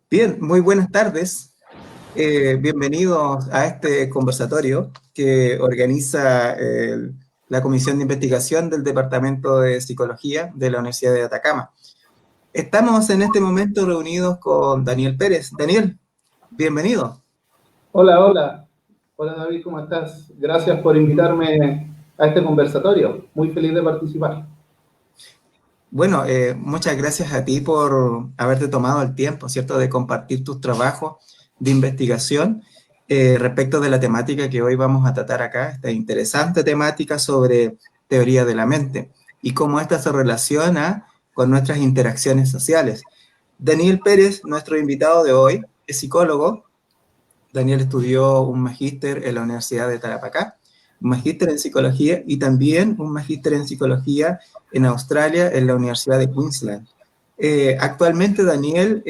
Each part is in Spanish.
Bien, muy buenas tardes. Bienvenidos a este conversatorio que organiza la Comisión de Investigación del Departamento de Psicología de la Universidad de Atacama. Estamos en este momento reunidos con Daniel Pérez. Daniel, bienvenido. Hola, hola. Hola David, ¿cómo estás? Gracias por invitarme a este conversatorio. Muy feliz de participar. Bueno, muchas gracias a ti por haberte tomado el tiempo, ¿cierto?, de compartir tus trabajos de investigación respecto de la temática que hoy vamos a tratar acá, esta interesante temática sobre teoría de la mente y cómo ésta se relaciona con nuestras interacciones sociales. Daniel Pérez, nuestro invitado de hoy, es psicólogo. Daniel estudió un magíster en la Universidad de Tarapacá, un magíster en psicología y también un magíster en psicología en Australia, en la Universidad de Queensland. Actualmente Daniel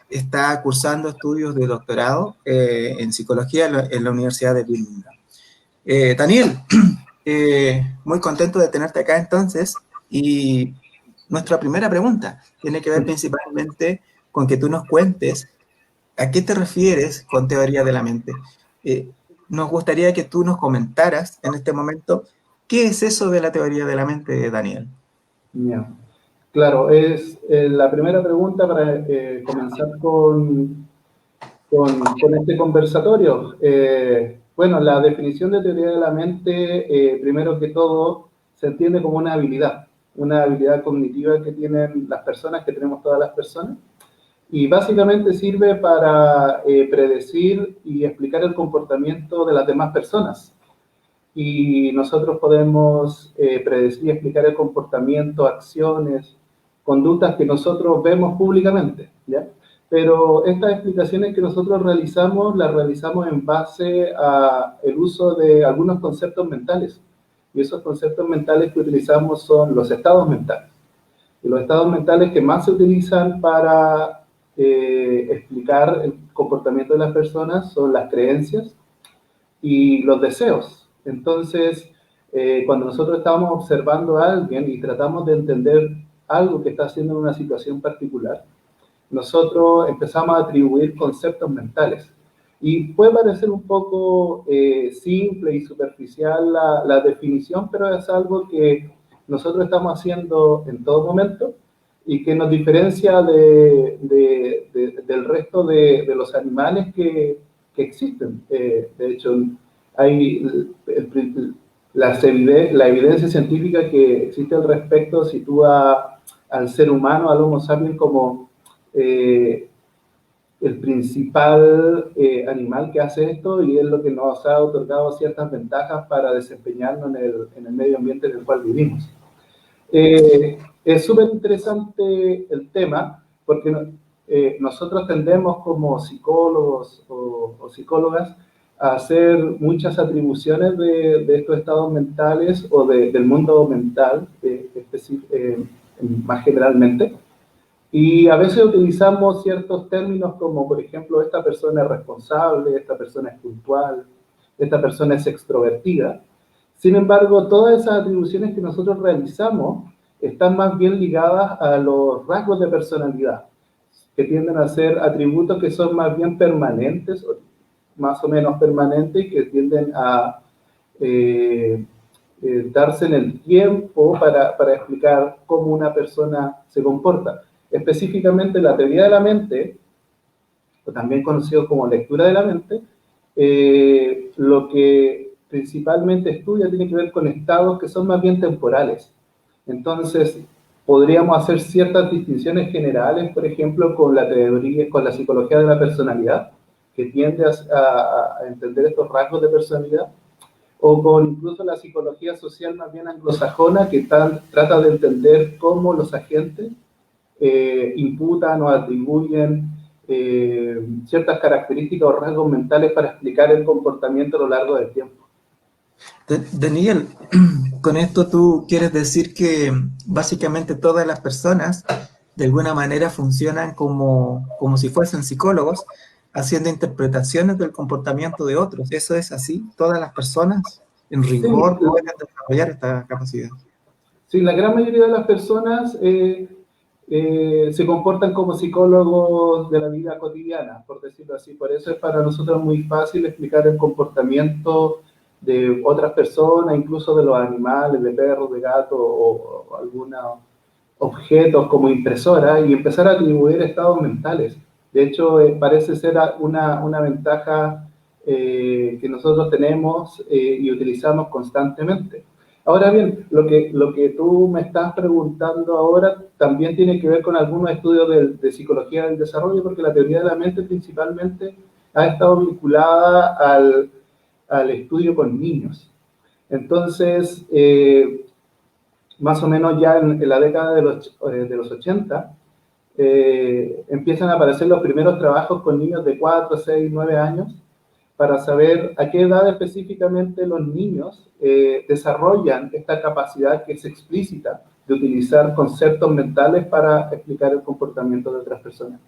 está cursando estudios de doctorado en psicología en la Universidad de Birmingham. Daniel, muy contento de tenerte acá entonces, y nuestra primera pregunta tiene que ver principalmente con que tú nos cuentes ¿a qué te refieres con teoría de la mente? Eh, Nos gustaría que tú nos comentaras en este momento qué es eso de la teoría de la mente, Daniel. Bien. Claro, es la primera pregunta para comenzar con este conversatorio. Bueno, la definición de teoría de la mente, primero que todo, se entiende como una habilidad cognitiva que tienen las personas, que tenemos todas las personas, y básicamente sirve para predecir y explicar el comportamiento de las demás personas. Y nosotros podemos predecir y explicar el comportamiento, acciones, conductas que nosotros vemos públicamente, ¿ya? Pero estas explicaciones que nosotros realizamos, las realizamos en base al uso de algunos conceptos mentales. Y esos conceptos mentales que utilizamos son los estados mentales. Y los estados mentales que más se utilizan para explicar el comportamiento de las personas son las creencias y los deseos. Entonces, cuando nosotros estamos observando a alguien y tratamos de entender algo que está haciendo en una situación particular, nosotros empezamos a atribuir conceptos mentales. Y puede parecer un poco simple y superficial la definición, pero es algo que nosotros estamos haciendo en todo momento y que nos diferencia del resto de los animales que existen. De hecho, hay la evidencia científica que existe al respecto sitúa al ser humano, al Homo sapiens, como el principal animal que hace esto, y es lo que nos ha otorgado ciertas ventajas para desempeñarnos en el medio ambiente en el cual vivimos. Es súper interesante el tema porque nosotros tendemos como psicólogos o psicólogas a hacer muchas atribuciones de estos estados mentales o del mundo mental más generalmente. Y a veces utilizamos ciertos términos como, por ejemplo, esta persona es responsable, esta persona es puntual, esta persona es extrovertida. Sin embargo, todas esas atribuciones que nosotros realizamos están más bien ligadas a los rasgos de personalidad, que tienden a ser atributos que son más bien permanentes, o más o menos permanentes, y que tienden a darse en el tiempo para explicar cómo una persona se comporta. Específicamente la teoría de la mente, o también conocido como lectura de la mente, lo que principalmente estudia tiene que ver con estados que son más bien temporales. Entonces, podríamos hacer ciertas distinciones generales, por ejemplo, con la teoría, con la psicología de la personalidad, que tiende a entender estos rasgos de personalidad, o con incluso la psicología social más bien anglosajona, que trata de entender cómo los agentes imputan o atribuyen ciertas características o rasgos mentales para explicar el comportamiento a lo largo del tiempo. Daniel, con esto tú quieres decir que básicamente todas las personas de alguna manera funcionan como si fuesen psicólogos, haciendo interpretaciones del comportamiento de otros. ¿Eso es así? ¿Todas las personas en Sí, rigor pueden desarrollar esta capacidad? sí, la gran mayoría de las personas se comportan como psicólogos de la vida cotidiana, por decirlo así. Por eso es para nosotros muy fácil explicar el comportamiento de otras personas, incluso de los animales, de perros, de gatos o algunos objetos como impresora, y empezar a atribuir estados mentales. De hecho, parece ser una ventaja que nosotros tenemos y utilizamos constantemente. Ahora bien, lo que tú me estás preguntando ahora también tiene que ver con algunos estudios de psicología del desarrollo, porque la teoría de la mente principalmente ha estado vinculada al estudio con niños. Entonces, más o menos ya en la década de los 80, empiezan a aparecer los primeros trabajos con niños de 4, 6, 9 años, para saber a qué edad específicamente los niños desarrollan esta capacidad que es explícita de utilizar conceptos mentales para explicar el comportamiento de otras personas.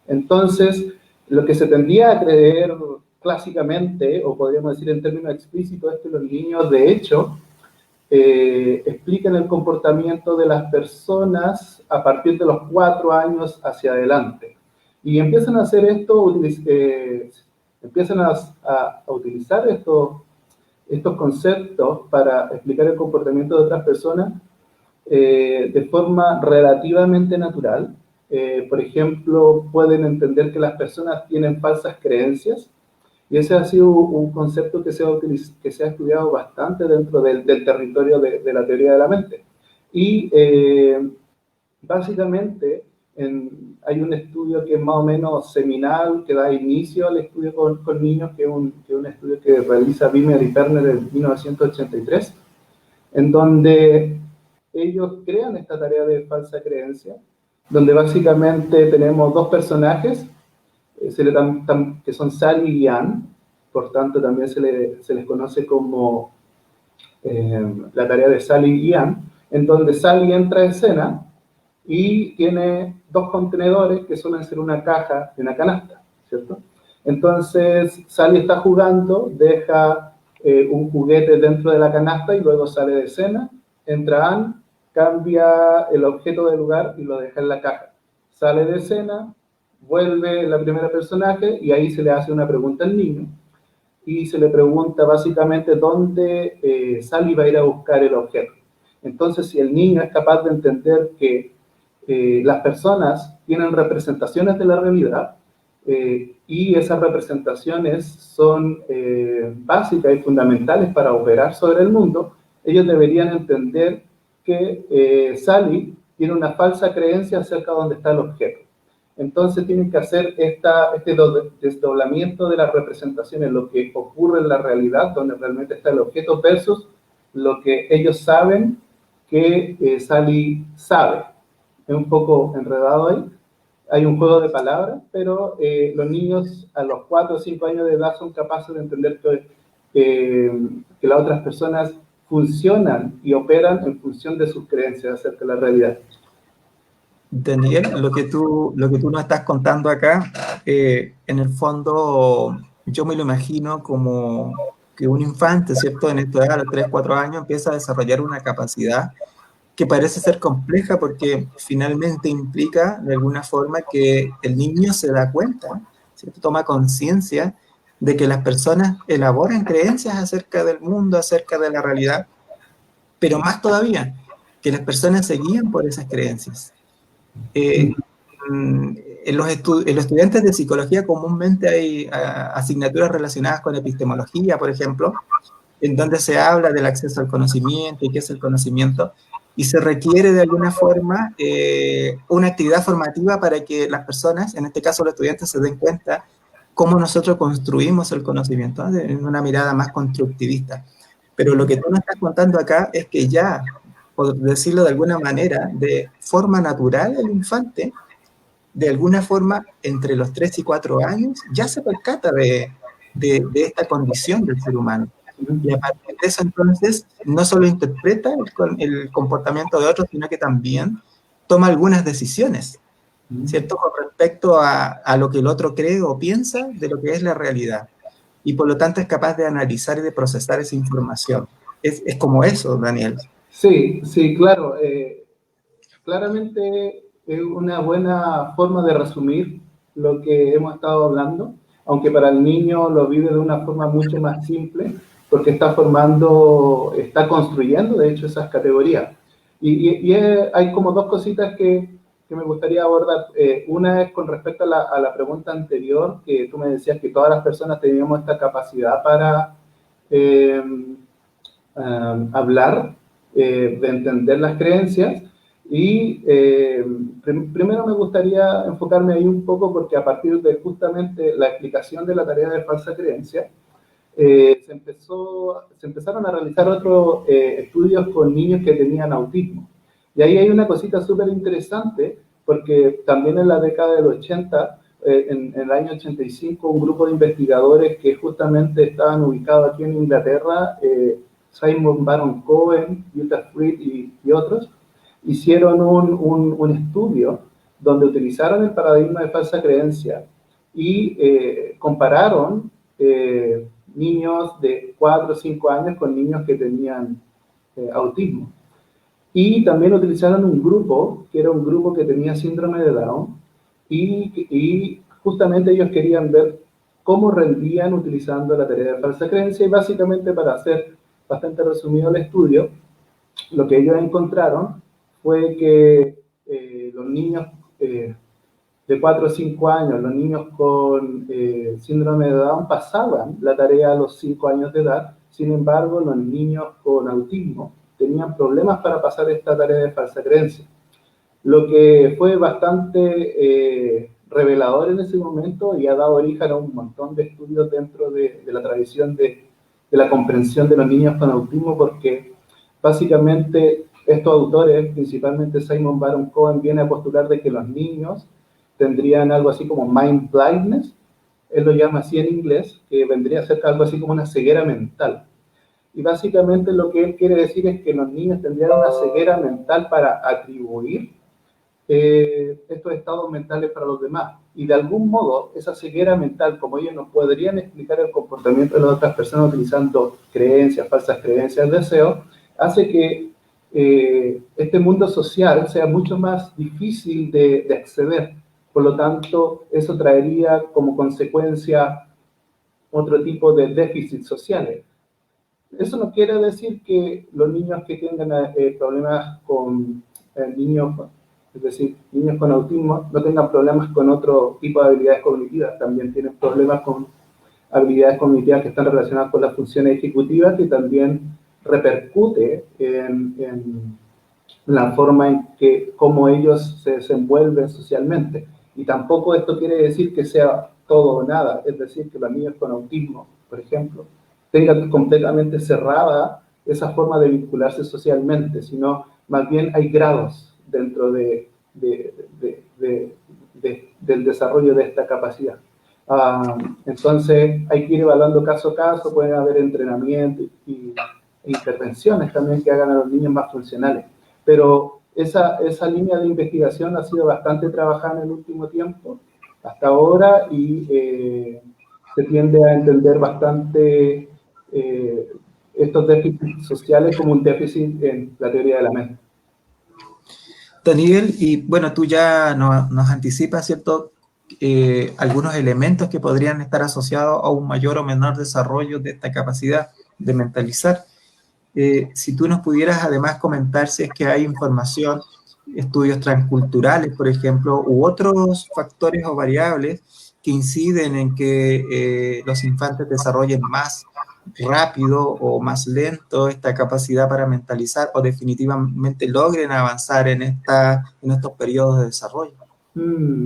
Entonces, lo que se tendía a creer clásicamente, o podríamos decir en términos explícitos, es que los niños, de hecho, explican el comportamiento de las personas a partir de los 4 años hacia adelante. Y empiezan a hacer esto, empiezan a utilizar estos conceptos para explicar el comportamiento de otras personas de forma relativamente natural. Por ejemplo, pueden entender que las personas tienen falsas creencias, y ese ha sido un concepto que se ha estudiado bastante dentro del territorio de la teoría de la mente. Y básicamente hay un estudio que es más o menos seminal, que da inicio al estudio con niños, que es un estudio que realiza Wimmer y Perner en 1983, en donde ellos crean esta tarea de falsa creencia, donde básicamente tenemos dos personajes, que son Sally y Ann, por tanto también se les conoce como la tarea de Sally y Ann, en donde Sally entra a escena y tiene dos contenedores que suelen ser una caja y una canasta, ¿cierto? Entonces Sally está jugando, deja un juguete dentro de la canasta y luego sale de escena, entra Ann, cambia el objeto de lugar y lo deja en la caja. Sale de escena, vuelve la primera personaje y ahí se le hace una pregunta al niño y se le pregunta básicamente dónde Sally va a ir a buscar el objeto. Entonces, si el niño es capaz de entender que las personas tienen representaciones de la realidad y esas representaciones son básicas y fundamentales para operar sobre el mundo, ellos deberían entender que Sally tiene una falsa creencia acerca de dónde está el objeto. Entonces tienen que hacer este desdoblamiento de las representaciones, lo que ocurre en la realidad, donde realmente está el objeto, versus lo que ellos saben que Sally sabe. Es un poco enredado ahí. Hay un juego de palabras, pero los niños a los 4 o 5 años de edad son capaces de entender que las otras personas funcionan y operan en función de sus creencias acerca de la realidad. Daniel, lo que tú nos estás contando acá, en el fondo yo me lo imagino como que un infante, ¿cierto? En esta edad, a los 3, 4 años, empieza a desarrollar una capacidad que parece ser compleja porque finalmente implica de alguna forma que el niño se da cuenta, ¿cierto? Toma conciencia de que las personas elaboran creencias acerca del mundo, acerca de la realidad, pero más todavía, que las personas se guían por esas creencias. En los estudiantes de psicología comúnmente hay asignaturas relacionadas con epistemología, por ejemplo, en donde se habla del acceso al conocimiento y qué es el conocimiento, y se requiere de alguna forma una actividad formativa para que las personas, en este caso los estudiantes, se den cuenta cómo nosotros construimos el conocimiento, ¿no? En una mirada más constructivista. Pero lo que tú nos estás contando acá es que ya, por decirlo de alguna manera, de forma natural el infante, de alguna forma, entre los 3 y 4 años, ya se percata de esta condición del ser humano. Y a partir de eso, entonces, no solo interpreta el comportamiento de otros, sino que también toma algunas decisiones, ¿cierto? Con respecto a lo que el otro cree o piensa de lo que es la realidad. Y por lo tanto es capaz de analizar y de procesar esa información. Es como eso, Daniel. Sí, sí, claro. Claramente es una buena forma de resumir lo que hemos estado hablando, aunque para el niño lo vive de una forma mucho más simple, porque está formando, está construyendo, de hecho, esas categorías. Hay como dos cositas que me gustaría abordar. Una es con respecto a la pregunta anterior, que tú me decías que todas las personas teníamos esta capacidad para eh, hablar, de entender las creencias. Y primero me gustaría enfocarme ahí un poco porque a partir de justamente la explicación de la tarea de falsa creencia, se empezaron a realizar otros estudios con niños que tenían autismo. Y ahí hay una cosita súper interesante, porque también en la década del 80, en el año 85, un grupo de investigadores que justamente estaban ubicados aquí en Inglaterra, Simon Baron Cohen, Utah Fried y otros, hicieron un estudio donde utilizaron el paradigma de falsa creencia y compararon niños de 4 o 5 años con niños que tenían autismo. Y también utilizaron un grupo, que era un grupo que tenía síndrome de Down, y justamente ellos querían ver cómo rendían utilizando la tarea de falsa creencia, y básicamente, para hacer bastante resumido el estudio, lo que ellos encontraron fue que los niños de 4 o 5 años, los niños con síndrome de Down pasaban la tarea a los 5 años de edad. Sin embargo, los niños con autismo tenían problemas para pasar esta tarea de falsa creencia. Lo que fue bastante revelador en ese momento y ha dado origen a un montón de estudios dentro de la tradición de la comprensión de los niños con autismo, porque básicamente estos autores, principalmente Simon Baron Cohen, viene a postular de que los niños tendrían algo así como mind blindness, él lo llama así en inglés, que vendría a ser algo así como una ceguera mental. Y básicamente lo que él quiere decir es que los niños tendrían una ceguera mental para atribuir estos estados mentales para los demás. Y de algún modo, esa ceguera mental, como ellos no podrían explicar el comportamiento de las otras personas utilizando creencias, falsas creencias, deseos, hace que este mundo social sea mucho más difícil de acceder. Por lo tanto, eso traería como consecuencia otro tipo de déficits sociales. Eso no quiere decir que los niños que tengan problemas con niños, es decir, niños con autismo, no tengan problemas con otro tipo de habilidades cognitivas. También tienen problemas con habilidades cognitivas que están relacionadas con las funciones ejecutivas, que también repercute en la forma en que cómo ellos se desenvuelven socialmente. Y tampoco esto quiere decir que sea todo o nada, es decir, que los niños con autismo, por ejemplo, tengan completamente cerrada esa forma de vincularse socialmente, sino más bien hay grados dentro del desarrollo de esta capacidad. Entonces hay que ir evaluando caso a caso, pueden haber entrenamiento e intervenciones también que hagan a los niños más funcionales. Pero esa línea de investigación ha sido bastante trabajada en el último tiempo, hasta ahora, y se tiende a entender bastante estos déficits sociales como un déficit en la teoría de la mente. Daniel, y bueno, tú ya nos anticipas, ¿cierto? Algunos elementos que podrían estar asociados a un mayor o menor desarrollo de esta capacidad de mentalizar. Si tú nos pudieras además comentar si es que hay información, estudios transculturales, por ejemplo, u otros factores o variables que inciden en que los infantes desarrollen más rápido o más lento esta capacidad para mentalizar o definitivamente logren avanzar en estos periodos de desarrollo.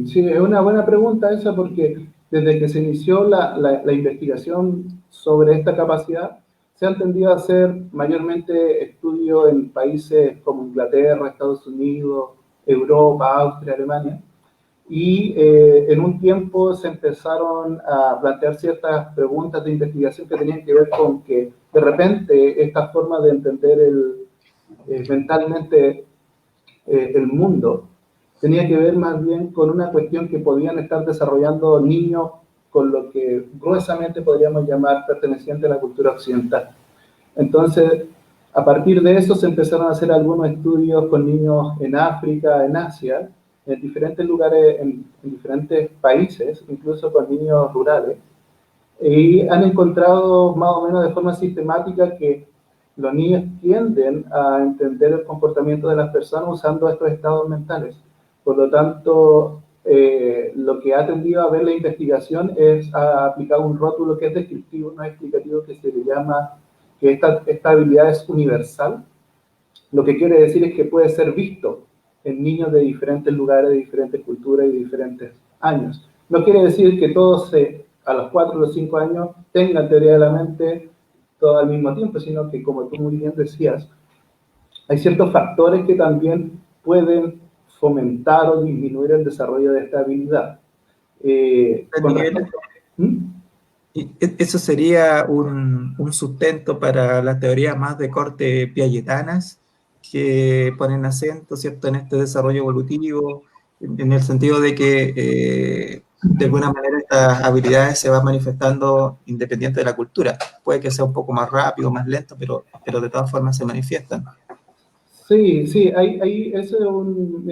Sí, es una buena pregunta esa, porque desde que se inició la investigación sobre esta capacidad, se han tendido a hacer mayormente estudios en países como Inglaterra, Estados Unidos, Europa, Austria, Alemania, y en un tiempo se empezaron a plantear ciertas preguntas de investigación que tenían que ver con que de repente esta forma de entender mentalmente el mundo tenía que ver más bien con una cuestión que podían estar desarrollando niños con lo que gruesamente podríamos llamar perteneciente a la cultura occidental. Entonces, a partir de eso se empezaron a hacer algunos estudios con niños en África, en Asia, en diferentes lugares, en diferentes países, incluso con niños rurales, y han encontrado más o menos de forma sistemática que los niños tienden a entender el comportamiento de las personas usando estos estados mentales. Por lo tanto, lo que ha tendido a ver la investigación es a aplicar un rótulo que es descriptivo, no explicativo, que se le llama que esta habilidad es universal. Lo que quiere decir es que puede ser visto en niños de diferentes lugares, de diferentes culturas y de diferentes años. No quiere decir que todos a los 4 o los 5 años tengan teoría de la mente todo al mismo tiempo, sino que, como tú muy bien decías, hay ciertos factores que también pueden fomentar o disminuir el desarrollo de esta habilidad. Con Daniel, respecto... ¿Mm? eso sería un sustento para las teorías más de corte piagetanas que ponen acento, ¿cierto?, en este desarrollo evolutivo, en el sentido de que de alguna manera estas habilidades se van manifestando independiente de la cultura. Puede que sea un poco más rápido, más lento, pero de todas formas se manifiestan. Sí, sí, eso es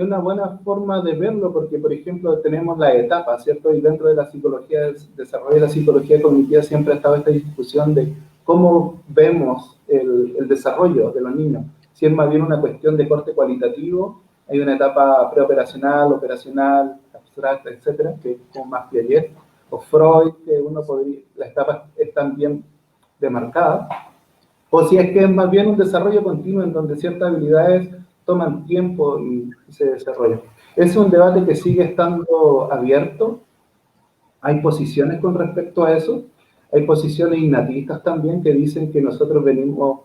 una buena forma de verlo porque, por ejemplo, tenemos la etapa, ¿cierto? Y dentro de la psicología, el desarrollo de la psicología cognitiva siempre ha estado esta discusión de cómo vemos el desarrollo de los niños. Si es más bien una cuestión de corte cualitativo, hay una etapa preoperacional, operacional, abstracta, etcétera, que es como más Piaget, o Freud, que uno podría, las etapas están bien demarcadas, o si es que es más bien un desarrollo continuo en donde ciertas habilidades toman tiempo y se desarrollan. Es un debate que sigue estando abierto. Hay posiciones con respecto a eso. Hay posiciones innatistas también que dicen que nosotros venimos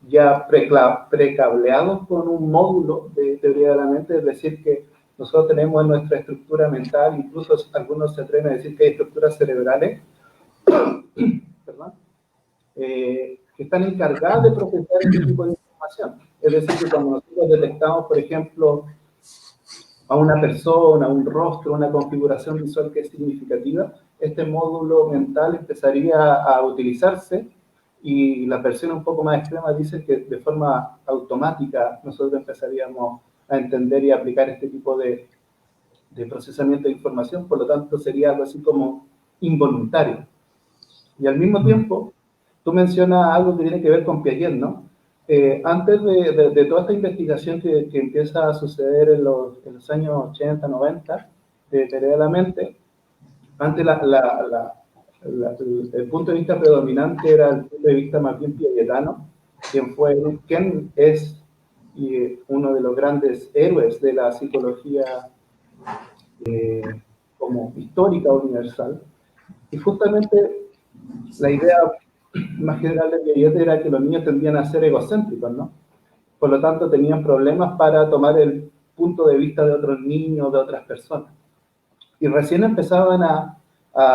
ya precableados con un módulo de teoría de la mente, es decir, que nosotros tenemos en nuestra estructura mental, incluso algunos se atreven a decir que hay estructuras cerebrales, perdón, que están encargadas de procesar este tipo de información. Es decir, que cuando nosotros detectamos, por ejemplo, a una persona, un rostro, una configuración visual que es significativa, este módulo mental empezaría a utilizarse y las versiones un poco más extremas dicen que de forma automática nosotros empezaríamos a entender y aplicar este tipo de procesamiento de información, por lo tanto sería algo así como involuntario. Y al mismo tiempo, tú mencionas algo que tiene que ver con Piaget, ¿no? Antes de toda esta investigación que empieza a suceder en los años 80, 90, de teoría de la mente, antes el punto de vista predominante era el punto de vista más bien piagetano, quien es uno de los grandes héroes de la psicología como histórica universal. Y justamente la idea más general de Piaget era que los niños tendían a ser egocéntricos, ¿no? Por lo tanto, tenían problemas para tomar el punto de vista de otros niños, de otras personas. Y recién empezaban a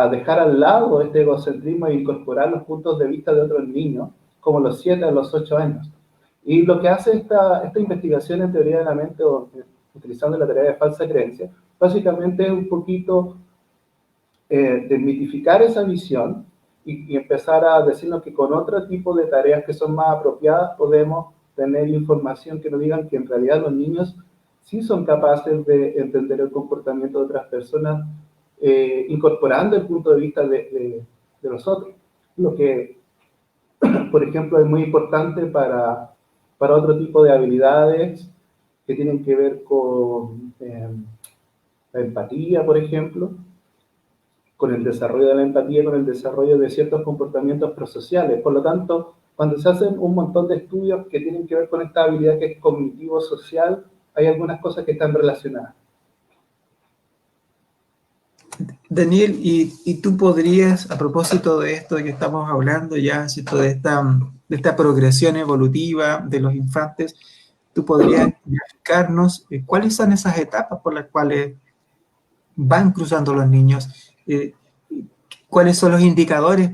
dejar al lado este egocentrismo e incorporar los puntos de vista de otros niños, como los 7 a los 8 años. Y lo que hace esta investigación en teoría de la mente, o utilizando la teoría de falsa creencia, básicamente es un poquito desmitificar esa visión y empezar a decirnos que con otro tipo de tareas que son más apropiadas podemos tener información que nos digan que en realidad los niños sí son capaces de entender el comportamiento de otras personas, incorporando el punto de vista de los otros. Lo que, por ejemplo, es muy importante para otro tipo de habilidades que tienen que ver con la empatía, por ejemplo, con el desarrollo de la empatía, con el desarrollo de ciertos comportamientos prosociales. Por lo tanto, cuando se hacen un montón de estudios que tienen que ver con esta habilidad que es cognitivo-social, hay algunas cosas que están relacionadas. Daniel, y tú podrías, a propósito de esto de que estamos hablando ya, ¿cierto?, de esta progresión evolutiva de los infantes, tú podrías explicarnos cuáles son esas etapas por las cuales van cruzando los niños, cuáles son los indicadores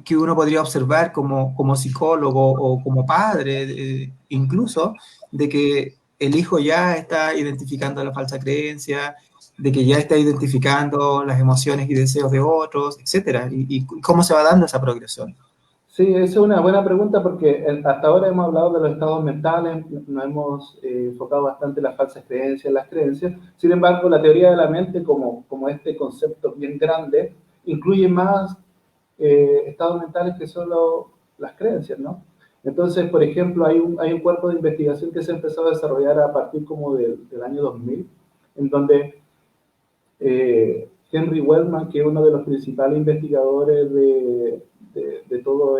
que uno podría observar como psicólogo o como padre, incluso, de que el hijo ya está identificando la falsa creencia, de que ya está identificando las emociones y deseos de otros, etcétera, y cómo se va dando esa progresión. Sí, esa es una buena pregunta porque hasta ahora hemos hablado de los estados mentales, nos hemos enfocado bastante en las falsas creencias, las creencias. Sin embargo, la teoría de la mente, como este concepto bien grande, incluye más estados mentales que solo las creencias, ¿no? Entonces, por ejemplo, hay un cuerpo de investigación que se empezó a desarrollar a partir como del año 2000, en donde Henry Wellman, que es uno de los principales investigadores de todo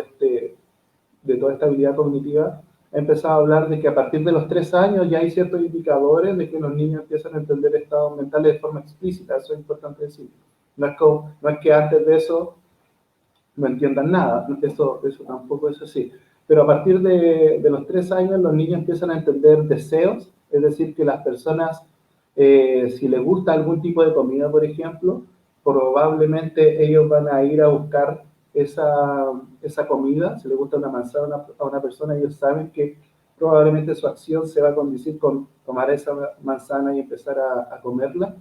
de toda esta habilidad cognitiva, ha empezado a hablar de que a partir de los 3 años ya hay ciertos indicadores de que los niños empiezan a entender estados mentales de forma explícita. Eso es importante decir. No es que antes de eso no entiendan nada, eso tampoco es así. Pero a partir de los 3 años los niños empiezan a entender deseos, es decir, que las personas, si les gusta algún tipo de comida, por ejemplo, probablemente ellos van a ir a buscar esa comida. Si les gusta una manzana a una persona, ellos saben que probablemente su acción se va a conducir con tomar esa manzana y empezar a comerla.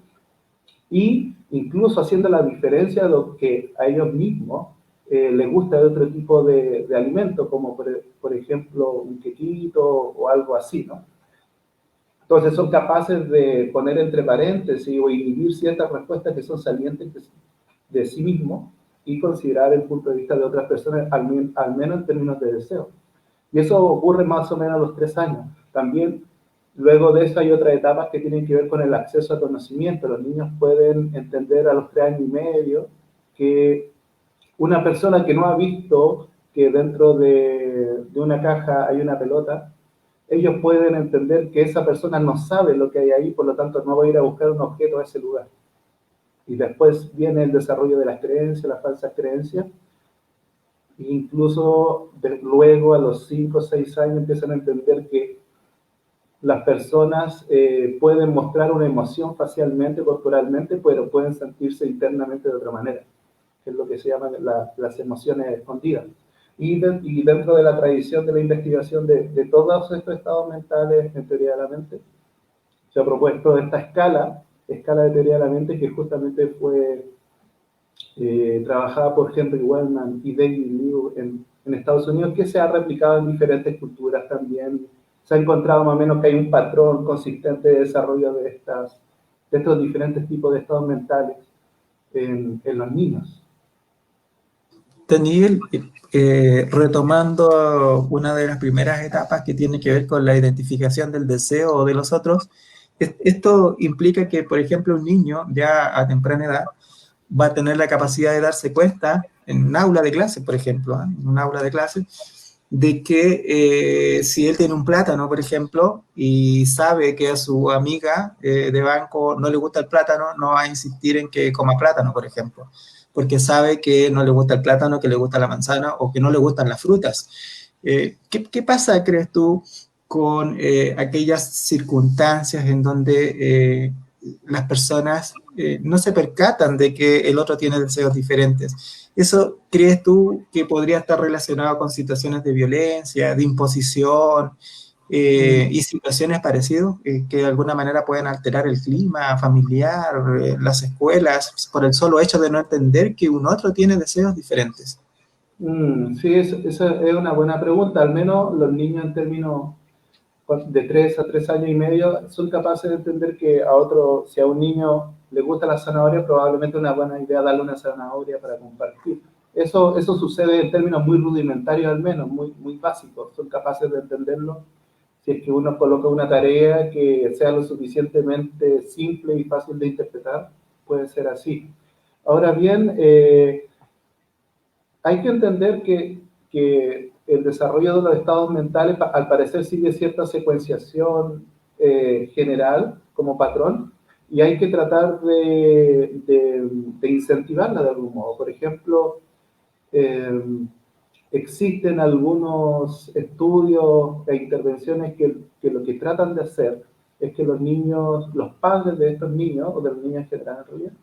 Y incluso haciendo la diferencia de lo que a ellos mismos les gusta de otro tipo de alimento, como por ejemplo un quequito o algo así, ¿no? Entonces son capaces de poner entre paréntesis o inhibir ciertas respuestas que son salientes de sí mismos y considerar el punto de vista de otras personas, al menos en términos de deseo. Y eso ocurre más o menos a los 3 años. También, luego de eso, hay otras etapas que tienen que ver con el acceso a conocimiento. Los niños pueden entender a los 3 años y medio que una persona que no ha visto que dentro de una caja hay una pelota, ellos pueden entender que esa persona no sabe lo que hay ahí, por lo tanto no va a ir a buscar un objeto a ese lugar. Y después viene el desarrollo de las creencias, las falsas creencias. Incluso luego a los 5 o 6 años empiezan a entender que las personas pueden mostrar una emoción facialmente, corporalmente, pero pueden sentirse internamente de otra manera, que es lo que se llaman las emociones escondidas. Y dentro de la tradición de la investigación de todos estos estados mentales en teoría de la mente, se ha propuesto esta escala de teoría de la mente, que justamente fue trabajada por Henry Wellman y David Liu en Estados Unidos, que se ha replicado en diferentes culturas también. Se ha encontrado más o menos que hay un patrón consistente de desarrollo de estos diferentes tipos de estados mentales en los niños. Daniel, retomando una de las primeras etapas que tiene que ver con la identificación del deseo de los otros, esto implica que, por ejemplo, un niño ya a temprana edad va a tener la capacidad de darse cuenta en un aula de clase, por ejemplo, en un aula de clase, de que si él tiene un plátano, por ejemplo, y sabe que a su amiga de banco no le gusta el plátano, no va a insistir en que coma plátano, por ejemplo, porque sabe que no le gusta el plátano, que le gusta la manzana o que no le gustan las frutas. ¿Qué pasa, crees tú, con aquellas circunstancias en donde las personas no se percatan de que el otro tiene deseos diferentes? ¿Eso crees tú que podría estar relacionado con situaciones de violencia, de imposición y situaciones parecidas que de alguna manera pueden alterar el clima familiar, las escuelas, por el solo hecho de no entender que un otro tiene deseos diferentes? Sí, esa es una buena pregunta. Al menos los niños en términos de 3 a 3 años y medio son capaces de entender que si a un niño le gusta la zanahoria, probablemente es una buena idea darle una zanahoria para compartir. Eso sucede en términos muy rudimentarios, al menos, muy básicos. Son capaces de entenderlo si es que uno coloca una tarea que sea lo suficientemente simple y fácil de interpretar, puede ser así. Ahora bien, hay que entender que el desarrollo de los estados mentales, al parecer, sigue cierta secuenciación general como patrón, y hay que tratar de incentivarla de algún modo. Por ejemplo, eh, existen algunos estudios e intervenciones que lo que tratan de hacer es que los niños, los padres de estos niños, o de los niños en general en realidad,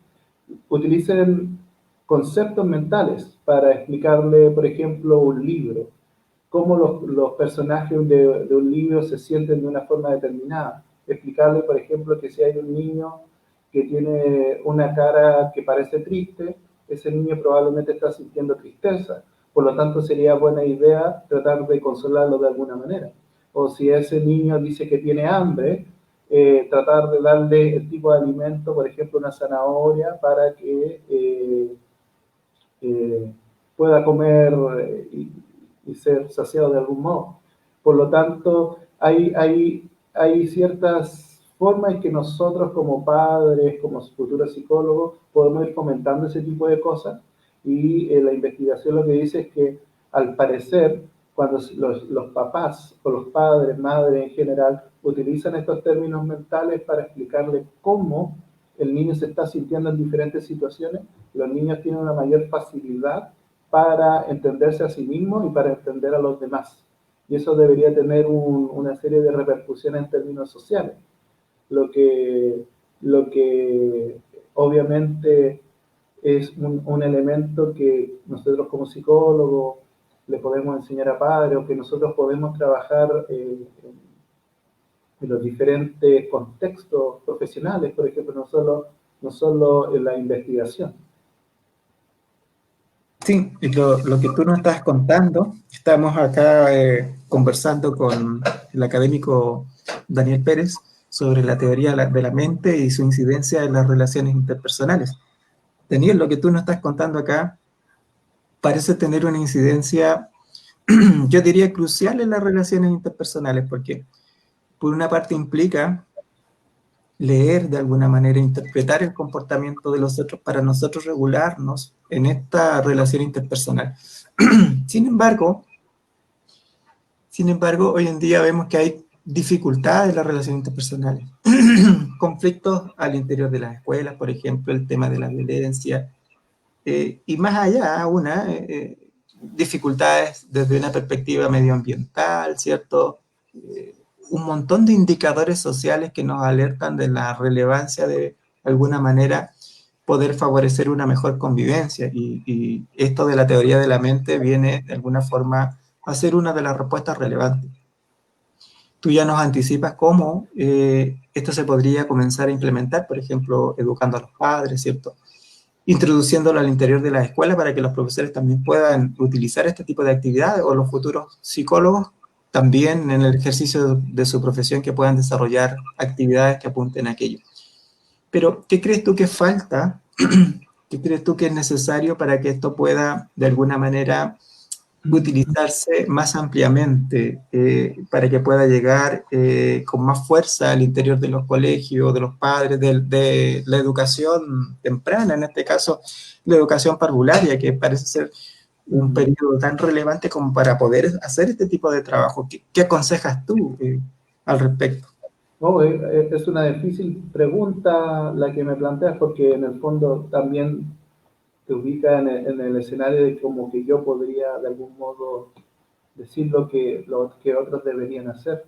utilicen conceptos mentales para explicarle, por ejemplo, un libro, cómo los personajes de un libro se sienten de una forma determinada. Explicarle, por ejemplo, que si hay un niño que tiene una cara que parece triste, ese niño probablemente está sintiendo tristeza. Por lo tanto, sería buena idea tratar de consolarlo de alguna manera. O si ese niño dice que tiene hambre, tratar de darle el tipo de alimento, por ejemplo, una zanahoria, para que eh, pueda comer y ser saciado de algún modo. Por lo tanto, hay ciertas formas en que nosotros como padres, como futuros psicólogos, podemos ir fomentando ese tipo de cosas, y la investigación lo que dice es que al parecer cuando los papás o los padres, madres en general, utilizan estos términos mentales para explicarle cómo el niño se está sintiendo en diferentes situaciones, los niños tienen una mayor facilidad para entenderse a sí mismos y para entender a los demás. Y eso debería tener una serie de repercusiones en términos sociales, lo que, lo que obviamente es un elemento que nosotros como psicólogos le podemos enseñar a padres, o que nosotros podemos trabajar en los diferentes contextos profesionales, por ejemplo, no solo en la investigación. Sí, y lo que tú nos estás contando, estamos acá conversando con el académico Daniel Pérez sobre la teoría de la mente y su incidencia en las relaciones interpersonales. Daniel, lo que tú nos estás contando acá parece tener una incidencia, yo diría, crucial en las relaciones interpersonales, porque por una parte implica leer de alguna manera, interpretar el comportamiento de los otros para nosotros regularnos en esta relación interpersonal. Sin embargo, hoy en día vemos que hay dificultades en las relaciones interpersonales, conflictos al interior de las escuelas, por ejemplo, el tema de la violencia, y más allá, dificultades desde una perspectiva medioambiental, ¿cierto? Un montón de indicadores sociales que nos alertan de la relevancia de alguna manera poder favorecer una mejor convivencia. Y esto de la teoría de la mente viene de alguna forma a ser una de las respuestas relevantes. Tú ya nos anticipas cómo esto se podría comenzar a implementar, por ejemplo, educando a los padres, ¿cierto? Introduciéndolo al interior de las escuelas para que los profesores también puedan utilizar este tipo de actividades, o los futuros psicólogos también en el ejercicio de su profesión que puedan desarrollar actividades que apunten a aquello. Pero, ¿qué crees tú que falta? ¿Qué crees tú que es necesario para que esto pueda, de alguna manera, utilizarse más ampliamente, para que pueda llegar con más fuerza al interior de los colegios, de los padres, de la educación temprana, en este caso, la educación parvularia, que parece ser un periodo tan relevante como para poder hacer este tipo de trabajo? ¿Qué aconsejas tú al respecto? Oh, es una difícil pregunta la que me planteas, porque en el fondo también te ubica en el escenario de como que yo podría de algún modo decir lo que otros deberían hacer.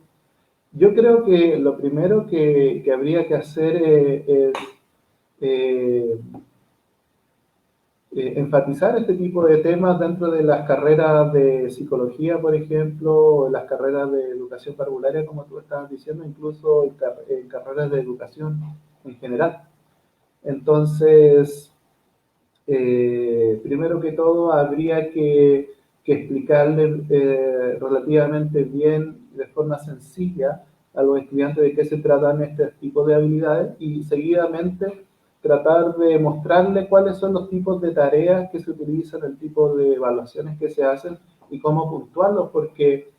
Yo creo que lo primero que habría que hacer es eh, enfatizar este tipo de temas dentro de las carreras de psicología, por ejemplo, o las carreras de educación parvularia, como tú estabas diciendo, incluso en carreras de educación en general. Entonces, primero que todo, habría que explicarle relativamente bien, de forma sencilla, a los estudiantes de qué se tratan este tipo de habilidades, y seguidamente tratar de mostrarle cuáles son los tipos de tareas que se utilizan, el tipo de evaluaciones que se hacen y cómo puntuarlos, porque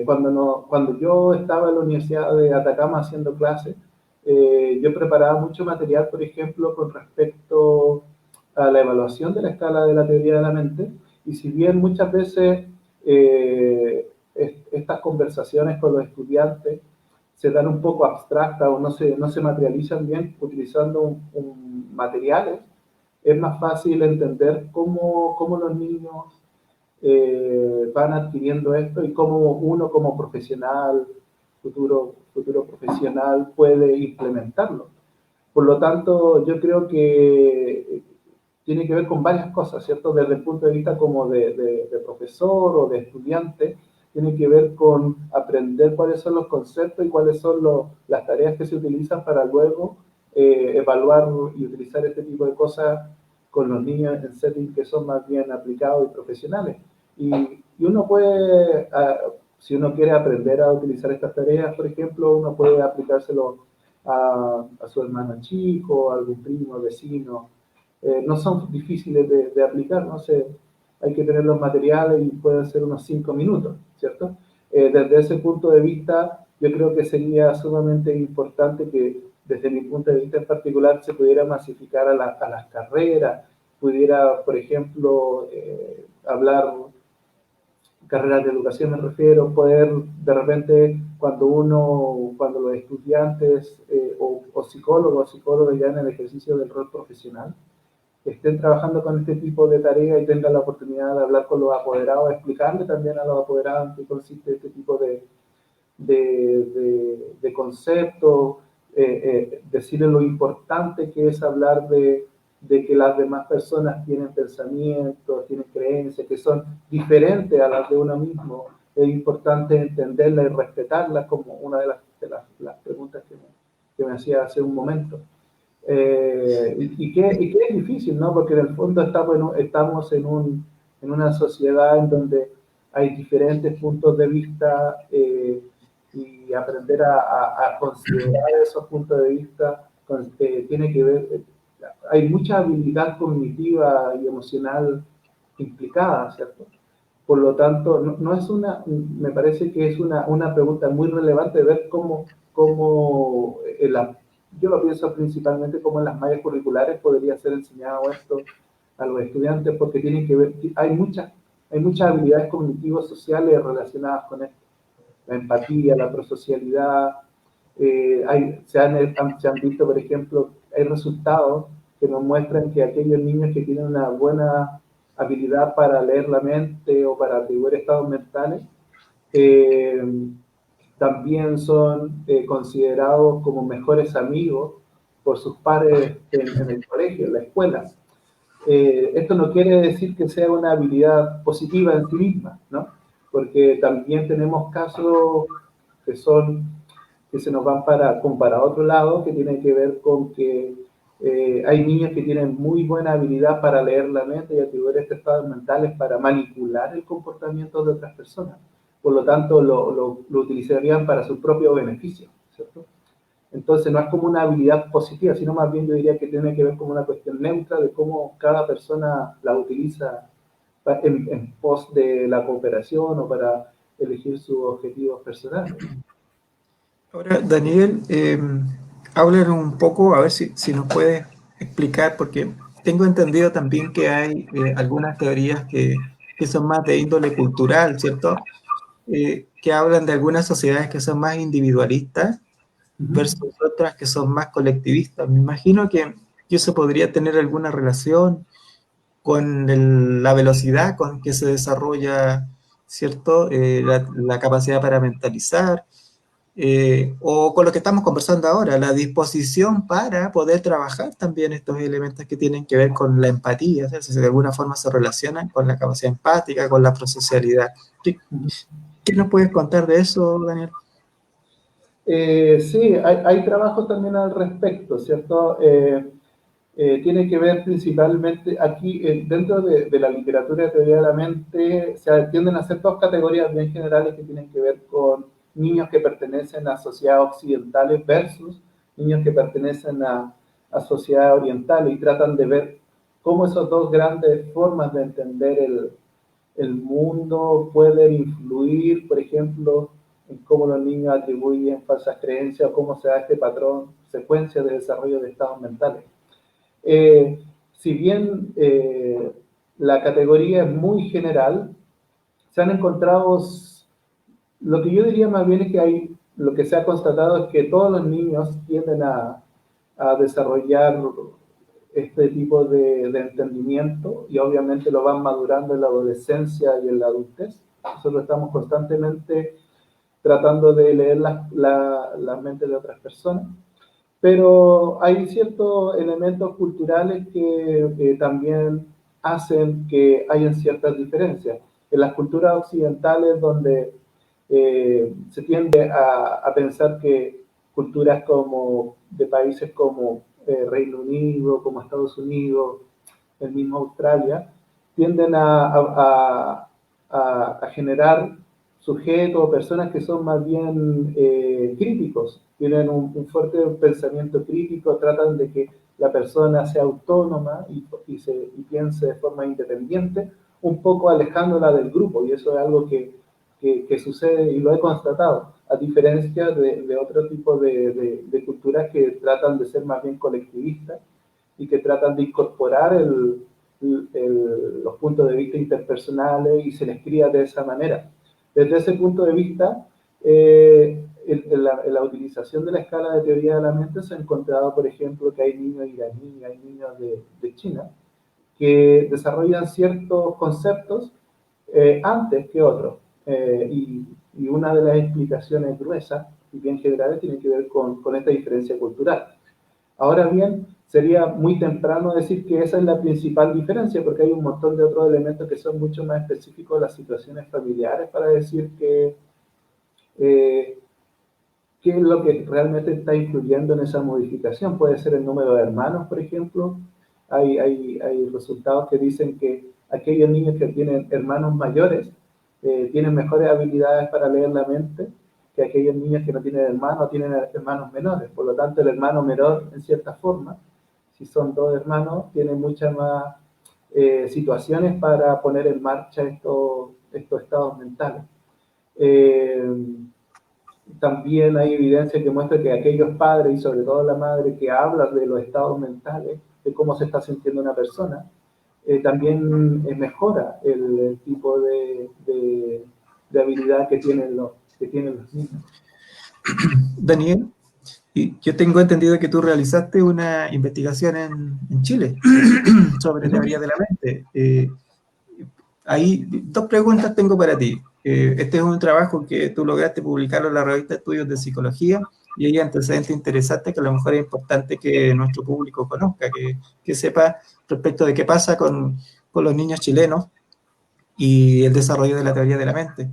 cuando yo estaba en la Universidad de Atacama haciendo clases, yo preparaba mucho material, por ejemplo, con respecto a la evaluación de la escala de la teoría de la mente, y si bien muchas veces estas conversaciones con los estudiantes se dan un poco abstractas o no se materializan bien utilizando materiales, es más fácil entender cómo los niños van adquiriendo esto, y cómo uno como profesional, futuro profesional, puede implementarlo. Por lo tanto, yo creo que tiene que ver con varias cosas, ¿cierto? Desde el punto de vista como de profesor o de estudiante, tiene que ver con aprender cuáles son los conceptos y cuáles son las tareas que se utilizan para luego evaluar y utilizar este tipo de cosas con los niños en settings que son más bien aplicados y profesionales. Y uno puede, si uno quiere aprender a utilizar estas tareas, por ejemplo, uno puede aplicárselo a su hermano chico, a algún primo, vecino. No son difíciles de aplicar, no sé, hay que tener los materiales y pueden ser unos 5 minutos, ¿cierto? Desde ese punto de vista, yo creo que sería sumamente importante que, desde mi punto de vista en particular, se pudiera masificar a las carreras, pudiera, por ejemplo, hablar carreras de educación me refiero, poder de repente cuando los estudiantes o psicólogos ya en el ejercicio del rol profesional, estén trabajando con este tipo de tareas y tengan la oportunidad de hablar con los apoderados, explicarle también a los apoderados en qué consiste este tipo de conceptos, decirles lo importante que es hablar de que las demás personas tienen pensamientos, tienen creencias que son diferentes a las de uno mismo. Es importante entenderlas y respetarlas, como una de las preguntas que me hacía hace un momento. Y que es difícil, ¿no? Porque en el fondo estamos en una sociedad en donde hay diferentes puntos de vista y aprender a considerar esos puntos de vista tiene que ver, hay mucha habilidad cognitiva y emocional implicada, ¿cierto? Por lo tanto, no es me parece que es una pregunta muy relevante ver cómo yo lo pienso principalmente como en las mallas curriculares podría ser enseñado esto a los estudiantes porque tienen que ver, hay muchas habilidades cognitivas sociales relacionadas con esto. La empatía, la prosocialidad, se han visto, por ejemplo, hay resultados que nos muestran que aquellos niños que tienen una buena habilidad para leer la mente o para atribuir estados mentales, eh, también son considerados como mejores amigos por sus pares en el colegio, en la escuela. Esto no quiere decir que sea una habilidad positiva en sí misma, ¿no? Porque también tenemos casos que se nos van para otro lado, que tienen que ver con que hay niños que tienen muy buena habilidad para leer la mente y atribuir estos estados mentales para manipular el comportamiento de otras personas. Por lo tanto, lo utilizarían para su propio beneficio, ¿cierto? Entonces, no es como una habilidad positiva, sino más bien yo diría que tiene que ver como una cuestión neutra de cómo cada persona la utiliza en pos de la cooperación o para elegir sus objetivos personales. Ahora, Daniel, háblanos un poco, a ver si nos puedes explicar, porque tengo entendido también que hay algunas teorías que son más de índole cultural, ¿cierto? Que hablan de algunas sociedades que son más individualistas versus otras que son más colectivistas. Me imagino que eso podría tener alguna relación con la velocidad con que se desarrolla, ¿cierto? La capacidad para mentalizar, o con lo que estamos conversando ahora, la disposición para poder trabajar también estos elementos que tienen que ver con la empatía, ¿sí? Si de alguna forma se relacionan con la capacidad empática, con la prosocialidad. ¿Qué nos puedes contar de eso, Daniel? Sí, hay trabajos también al respecto, ¿cierto? Tiene que ver principalmente aquí, dentro de la literatura de teoría de la mente, se tienden a hacer dos categorías bien generales que tienen que ver con niños que pertenecen a sociedades occidentales versus niños que pertenecen a sociedades orientales y tratan de ver cómo esas dos grandes formas de entender el mundo pueden influir, por ejemplo, en cómo los niños atribuyen falsas creencias o cómo se da este patrón, secuencia de desarrollo de estados mentales. Si bien la categoría es muy general, se han encontrado, lo que yo diría más bien es que lo que se ha constatado es que todos los niños tienden a desarrollar este tipo de entendimiento y obviamente lo van madurando en la adolescencia y en la adultez. Nosotros estamos constantemente tratando de leer las mentes de otras personas, pero hay ciertos elementos culturales que también hacen que hayan ciertas diferencias. En las culturas occidentales, donde se tiende a pensar que culturas como de países como Reino Unido, como Estados Unidos, el mismo Australia, tienden a generar sujetos o personas que son más bien críticos, tienen un fuerte pensamiento crítico, tratan de que la persona sea autónoma y piense de forma independiente, un poco alejándola del grupo, y eso es algo que sucede y lo he constatado, a diferencia de otro tipo de culturas que tratan de ser más bien colectivistas y que tratan de incorporar los puntos de vista interpersonales y se les cría de esa manera. Desde ese punto de vista, en la utilización de la escala de teoría de la mente se ha encontrado, por ejemplo, que hay niños iraníes, hay niños de China, que desarrollan ciertos conceptos antes que otros. Y una de las explicaciones gruesas y bien generales tiene que ver con esta diferencia cultural. Ahora bien, sería muy temprano decir que esa es la principal diferencia, porque hay un montón de otros elementos que son mucho más específicos de las situaciones familiares para decir eh, qué es lo que realmente está influyendo en esa modificación. Puede ser el número de hermanos, por ejemplo. Hay resultados que dicen que aquellos niños que tienen hermanos mayores tienen mejores habilidades para leer la mente que aquellos niños que no tienen hermanos, tienen hermanos menores. Por lo tanto, el hermano menor, en cierta forma, si son dos hermanos, tiene muchas más situaciones para poner en marcha estos estados mentales. También hay evidencia que muestra que aquellos padres, y sobre todo la madre, que hablan de los estados mentales, de cómo se está sintiendo una persona, también mejora el tipo de habilidad que tienen los niños. Daniel, y yo tengo entendido que tú realizaste una investigación en Chile sobre teoría de la mente. Ahí dos preguntas tengo para ti. Este es un trabajo que tú lograste publicarlo en la revista Estudios de Psicología y hay antecedentes interesantes que a lo mejor es importante que nuestro público conozca, que sepa respecto de qué pasa con los niños chilenos y el desarrollo de la teoría de la mente.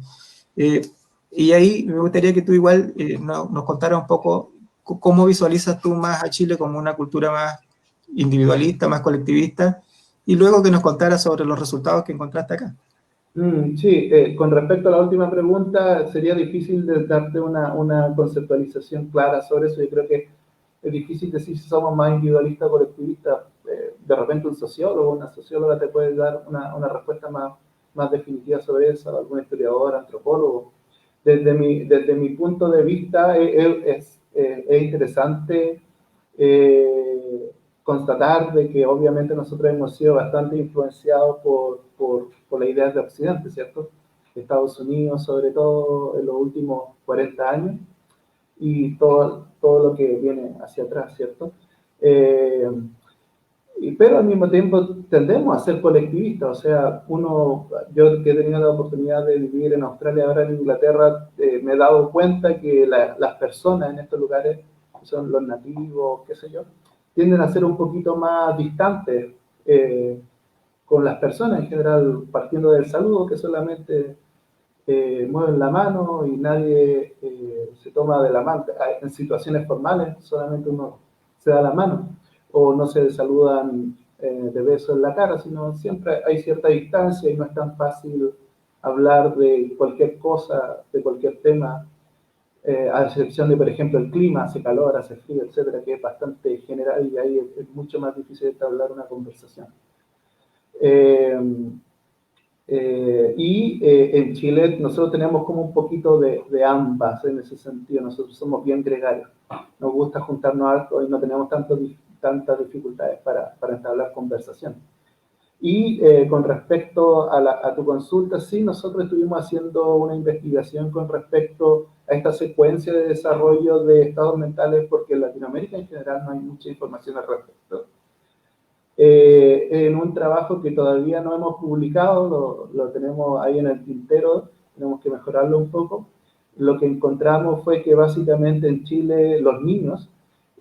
Y ahí me gustaría que tú igual nos contaras un poco cómo visualizas tú más a Chile como una cultura más individualista, más colectivista, y luego que nos contaras sobre los resultados que encontraste acá. Sí, con respecto a la última pregunta, sería difícil darte una conceptualización clara sobre eso. Yo creo que es difícil decir si somos más individualistas o colectivistas. De repente un sociólogo, una socióloga te puede dar una respuesta más definitiva sobre eso, algún historiador, antropólogo. Desde mi punto de vista es interesante constatar de que obviamente nosotros hemos sido bastante influenciados por las ideas de Occidente, ¿cierto? Estados Unidos, sobre todo en los últimos 40 años, y todo lo que viene hacia atrás, ¿cierto? Pero al mismo tiempo tendemos a ser colectivistas, o sea, yo que he tenido la oportunidad de vivir en Australia, ahora en Inglaterra, me he dado cuenta que las personas en estos lugares, son los nativos, qué sé yo, tienden a ser un poquito más distantes con las personas en general, partiendo del saludo, que solamente mueven la mano y nadie se toma de la mano. En situaciones formales solamente uno se da la mano o no se saludan de beso en la cara, sino siempre hay cierta distancia y no es tan fácil hablar de cualquier cosa, de cualquier tema, a excepción de, por ejemplo, el clima, hace calor, hace frío, etcétera, que es bastante general y ahí es mucho más difícil entablar una conversación. En Chile nosotros tenemos como un poquito de ambas en ese sentido, nosotros somos bien gregarios, nos gusta juntarnos harto y no tenemos tantas dificultades para entablar conversación. Y con respecto a tu consulta, sí, nosotros estuvimos haciendo una investigación con respecto a esta secuencia de desarrollo de estados mentales, porque en Latinoamérica en general no hay mucha información al respecto. En un trabajo que todavía no hemos publicado, lo tenemos ahí en el tintero, tenemos que mejorarlo un poco. Lo que encontramos fue que básicamente en Chile los niños,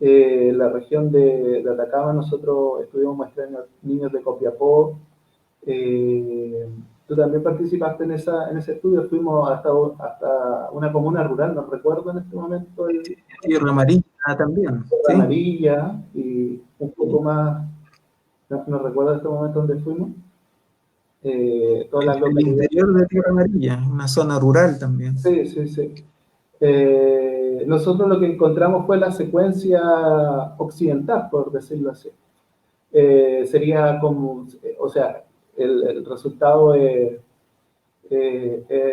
la región de Atacama, nosotros estuvimos mostrando niños de Copiapó. Tú también participaste en ese estudio, fuimos hasta una comuna rural, no recuerdo en este momento. Tierra Amarilla también, Tierra ¿sí? Amarilla y un poco más no recuerdo este momento donde fuimos, todas las En el localidades. interior de Tierra Amarilla, una zona rural también. Sí, sí, sí. Nosotros lo que encontramos fue la secuencia occidental, por decirlo así. Sería como, o sea, el resultado es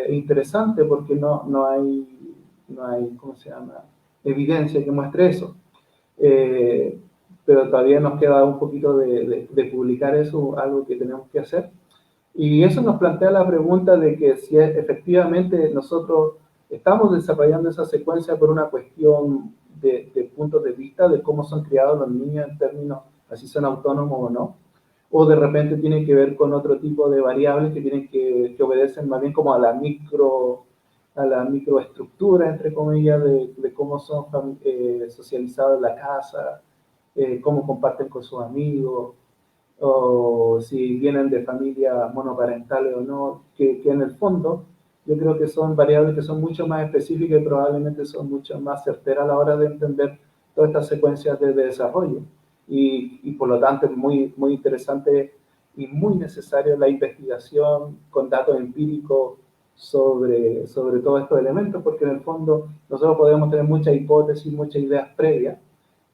interesante porque no hay, ¿cómo se llama?, evidencia que muestre eso. Eh, pero todavía nos queda un poquito de publicar eso, algo que tenemos que hacer. Y eso nos plantea la pregunta de que si efectivamente nosotros estamos desarrollando esa secuencia por una cuestión de puntos de vista de cómo son criados los niños en términos, así son autónomos o no, o de repente tiene que ver con otro tipo de variables que tienen que obedecen más bien como a la microestructura, entre comillas, de cómo son socializados en la casa, cómo comparten con sus amigos, o si vienen de familias monoparentales o no, que en el fondo yo creo que son variables que son mucho más específicas y probablemente son mucho más certeras a la hora de entender todas estas secuencias de desarrollo. Y por lo tanto es muy interesante y muy necesaria la investigación con datos empíricos sobre todos estos elementos, porque en el fondo nosotros podemos tener muchas hipótesis, muchas ideas previas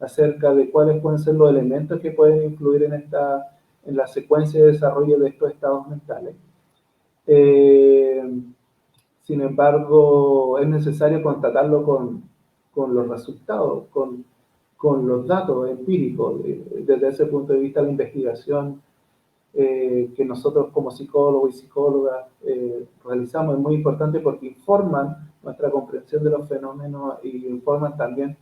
acerca de cuáles pueden ser los elementos que pueden influir en la secuencia de desarrollo de estos estados mentales. Eh, Sin embargo, es necesario constatarlo con los resultados, con los datos empíricos. Desde ese punto de vista, la investigación que nosotros como psicólogos y psicólogas realizamos es muy importante porque informan nuestra comprensión de los fenómenos y informan también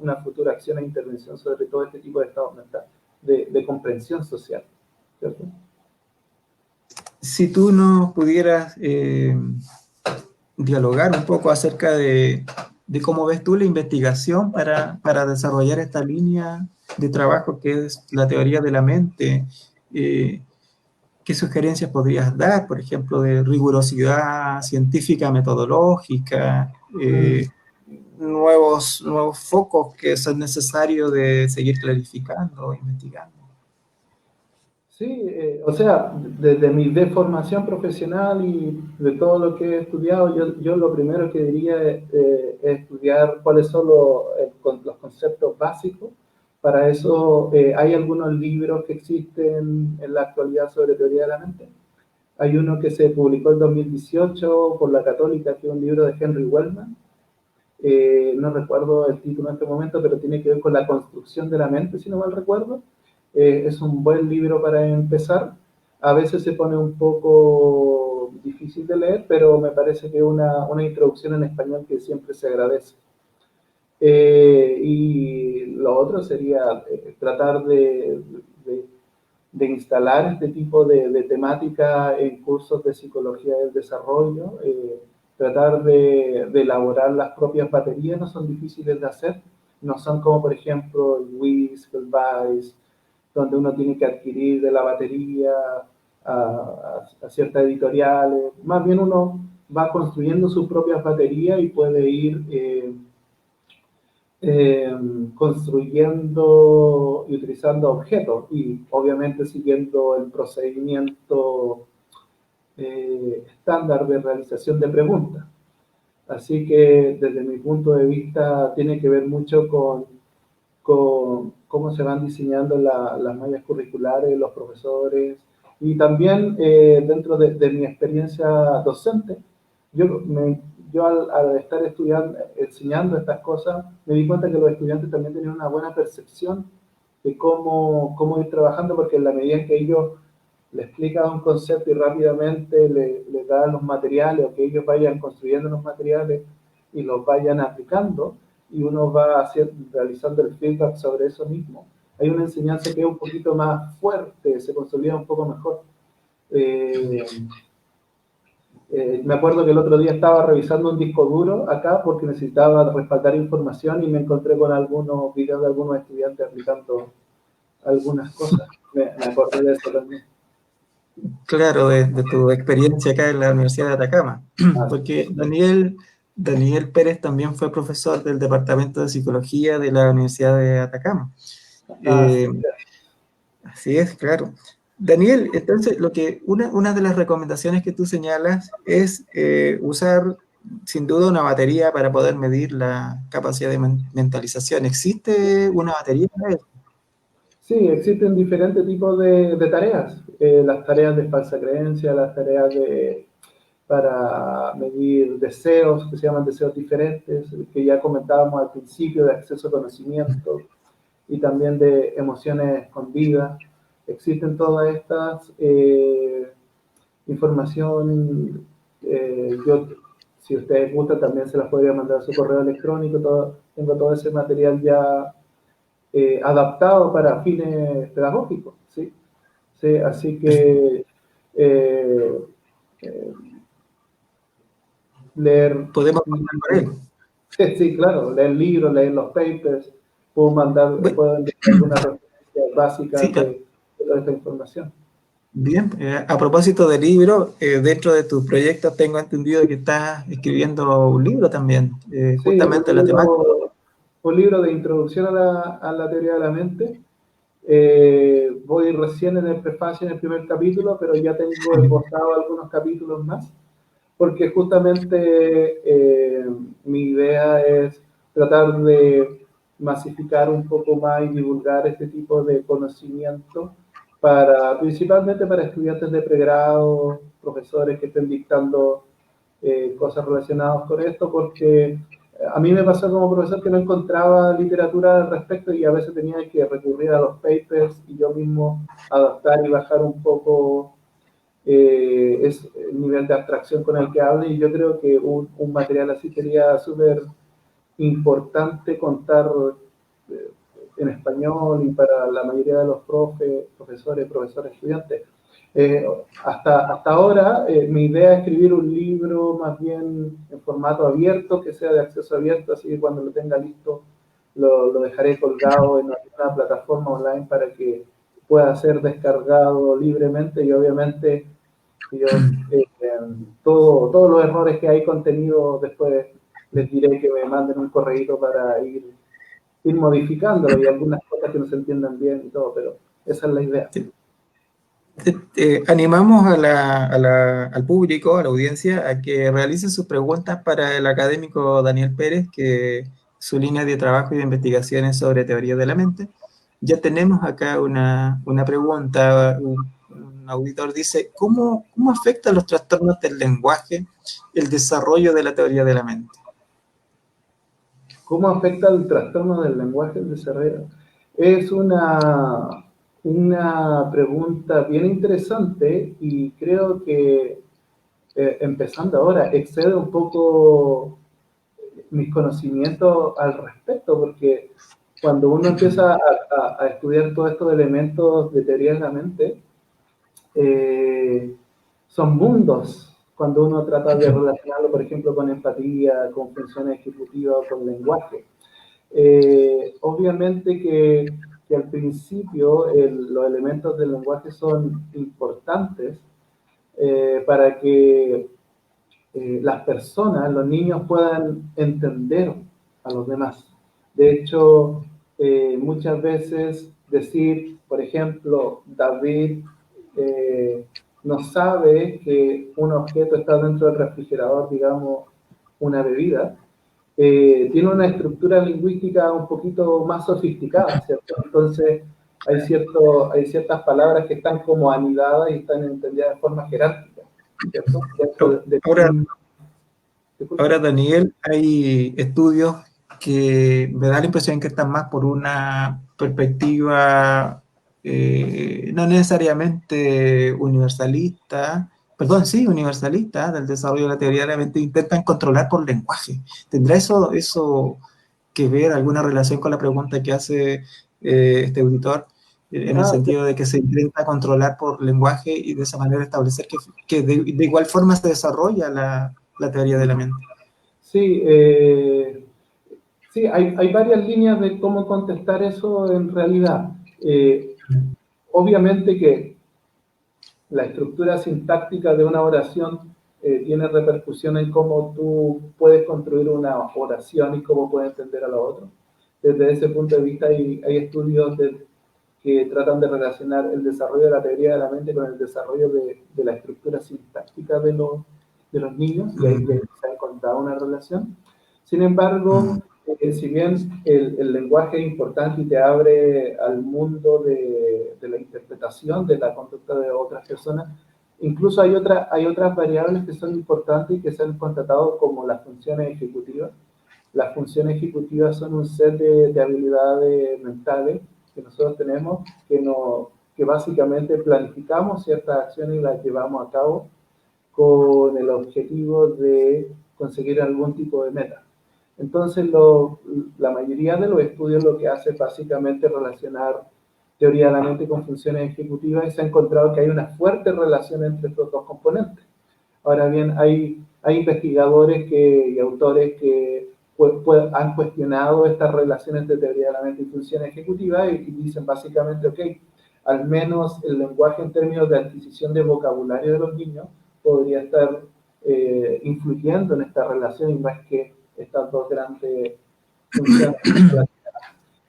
una futura acción e intervención sobre todo este tipo de estados mentales, de comprensión social, ¿cierto? Si tú nos pudieras dialogar un poco acerca de cómo ves tú la investigación para desarrollar esta línea de trabajo que es la teoría de la mente. ¿Qué sugerencias podrías dar, por ejemplo, de rigurosidad científica, metodológica, nuevos focos que son necesarios de seguir clarificando, investigando? Sí, o sea, desde mi deformación profesional y de todo lo que he estudiado, yo lo primero que diría es estudiar cuáles son los conceptos básicos. Para eso hay algunos libros que existen en la actualidad sobre teoría de la mente. Hay uno que se publicó en 2018 por la Católica, que es un libro de Henry Wellman. No recuerdo el título en este momento, pero tiene que ver con la construcción de la mente, si no mal recuerdo. Es un buen libro para empezar. A veces se pone un poco difícil de leer, pero me parece que es una introducción en español que siempre se agradece. Y lo otro sería tratar de instalar este tipo de temática en cursos de psicología del desarrollo, tratar de elaborar las propias baterías, no son difíciles de hacer, no son como por ejemplo el WISC, el VICE, donde uno tiene que adquirir de la batería a ciertas editoriales, más bien uno va construyendo sus propias baterías y puede ir construyendo y utilizando objetos y obviamente siguiendo el procedimiento estándar de realización de preguntas. Así que desde mi punto de vista tiene que ver mucho con cómo se van diseñando las mallas curriculares, los profesores y también dentro de mi experiencia docente, yo, yo al estar estudiando, enseñando estas cosas, me di cuenta que los estudiantes también tenían una buena percepción de cómo ir trabajando, porque en la medida en que ellos le explican un concepto y rápidamente le dan los materiales o que ellos vayan construyendo los materiales y los vayan aplicando y uno va realizando el feedback sobre eso mismo, hay una enseñanza que es un poquito más fuerte, se consolida un poco mejor. Eh, Me acuerdo que el otro día estaba revisando un disco duro acá porque necesitaba respaldar información y me encontré con algunos videos de algunos estudiantes aplicando algunas cosas. Me acordé de eso también. Claro, de tu experiencia acá en la Universidad de Atacama, Ah, porque Daniel Pérez también fue profesor del Departamento de Psicología de la Universidad de Atacama. ah, Eh, sí, Así es, claro. Daniel, entonces una de las recomendaciones que tú señalas es usar sin duda una batería para poder medir la capacidad de mentalización. ¿Existe una batería para eso? Sí, existen diferentes tipos de tareas. Las tareas de falsa creencia, las tareas para medir deseos, que se llaman deseos diferentes, que ya comentábamos al principio, de acceso a conocimiento y también de emociones escondidas. Existen todas estas información. Yo, si ustedes gustan, también se las podría mandar a su correo electrónico. Tengo todo ese material ya adaptado para fines pedagógicos, ¿sí? Sí, así que eh, eh, leer, Podemos contar con él. sí, claro, leer libros, leer los papers, Bueno, puedo enviar algunas referencias sí, básicas claro. de toda esta información. Bien, a propósito de libro, dentro de tus proyectos tengo entendido que estás escribiendo un libro también, Sí, justamente la temática. un libro de introducción a la teoría de la mente. Voy recién en el prefacio, en el primer capítulo, pero ya tengo esbozado algunos capítulos más, porque justamente mi idea es tratar de masificar un poco más y divulgar este tipo de conocimiento principalmente para estudiantes de pregrado, profesores que estén dictando cosas relacionadas con esto, porque a mí me pasó como profesor que no encontraba literatura al respecto y a veces tenía que recurrir a los papers y yo mismo adaptar y bajar un poco es el nivel de abstracción con el que hablo, y yo creo que un material así sería súper importante contar eh, en español y para la mayoría de los profesores, estudiantes. Hasta ahora mi idea es escribir un libro más bien en formato abierto, que sea de acceso abierto, así que cuando lo tenga listo lo dejaré colgado en una plataforma online para que pueda ser descargado libremente, y obviamente yo todos los errores que hay contenido después les diré que me manden un correíto para ir modificándolo, y algunas cosas que no se entiendan bien y todo, pero esa es la idea. Animamos al público, a la audiencia, a que realice sus preguntas para el académico Daniel Pérez, que su línea de trabajo y de investigación es sobre teoría de la mente. Ya tenemos acá una pregunta, un auditor dice, ¿cómo afectan los trastornos del lenguaje el desarrollo de la teoría de la mente? ¿Cómo afecta el trastorno del lenguaje el desarrollo? Es una pregunta bien interesante, y creo que empezando ahora excede un poco mis conocimientos al respecto, porque cuando uno empieza a estudiar todos estos elementos de teoría de la mente, eh, son mundos. Cuando uno trata de relacionarlo, por ejemplo, con empatía, con funciones ejecutivas o con lenguaje. Obviamente que al principio los elementos del lenguaje son importantes para que las personas, los niños puedan entender a los demás. De hecho, muchas veces decir, por ejemplo, David no sabe que un objeto está dentro del refrigerador, digamos, una bebida, tiene una estructura lingüística un poquito más sofisticada, ¿cierto? Entonces, hay ciertas palabras que están como anidadas y están entendidas de forma jerárquica, ¿cierto? Dentro de Ahora, un... Ahora, Disculpa. Daniel, hay estudios que me da la impresión que están más por una perspectiva no necesariamente universalista, perdón, sí, universalista del desarrollo de la teoría de la mente, intentan controlar por lenguaje. ¿Tendrá eso que ver, alguna relación con la pregunta que hace este auditor, en el Ah, sentido de que se intenta controlar por lenguaje y de esa manera establecer que de igual forma se desarrolla la teoría de la mente? sí, sí, hay varias líneas de cómo contestar eso en realidad. Obviamente que la estructura sintáctica de una oración tiene repercusión en cómo tú puedes construir una oración y cómo puedes entender a la otra. Desde ese punto de vista hay estudios que tratan de relacionar el desarrollo de la teoría de la mente con el desarrollo de la estructura sintáctica de los niños, y ahí se ha encontrado una relación. Sin embargo, si bien el lenguaje es importante y te abre al mundo de la interpretación de la conducta de otras personas, incluso hay otras variables que son importantes y que se han constatado como las funciones ejecutivas. Las funciones ejecutivas son un set de habilidades mentales que nosotros tenemos, que básicamente planificamos ciertas acciones y las llevamos a cabo con el objetivo de conseguir algún tipo de meta. Entonces, la mayoría de los estudios lo que hace es básicamente relacionar teoría de la mente con funciones ejecutivas, y se ha encontrado que hay una fuerte relación entre estos dos componentes. Ahora bien, hay investigadores y autores que han cuestionado estas relaciones de teoría de la mente y funciones ejecutivas, y dicen básicamente, ok, al menos el lenguaje en términos de adquisición de vocabulario de los niños podría estar influyendo en esta relación, y más que estas dos grandes funciones.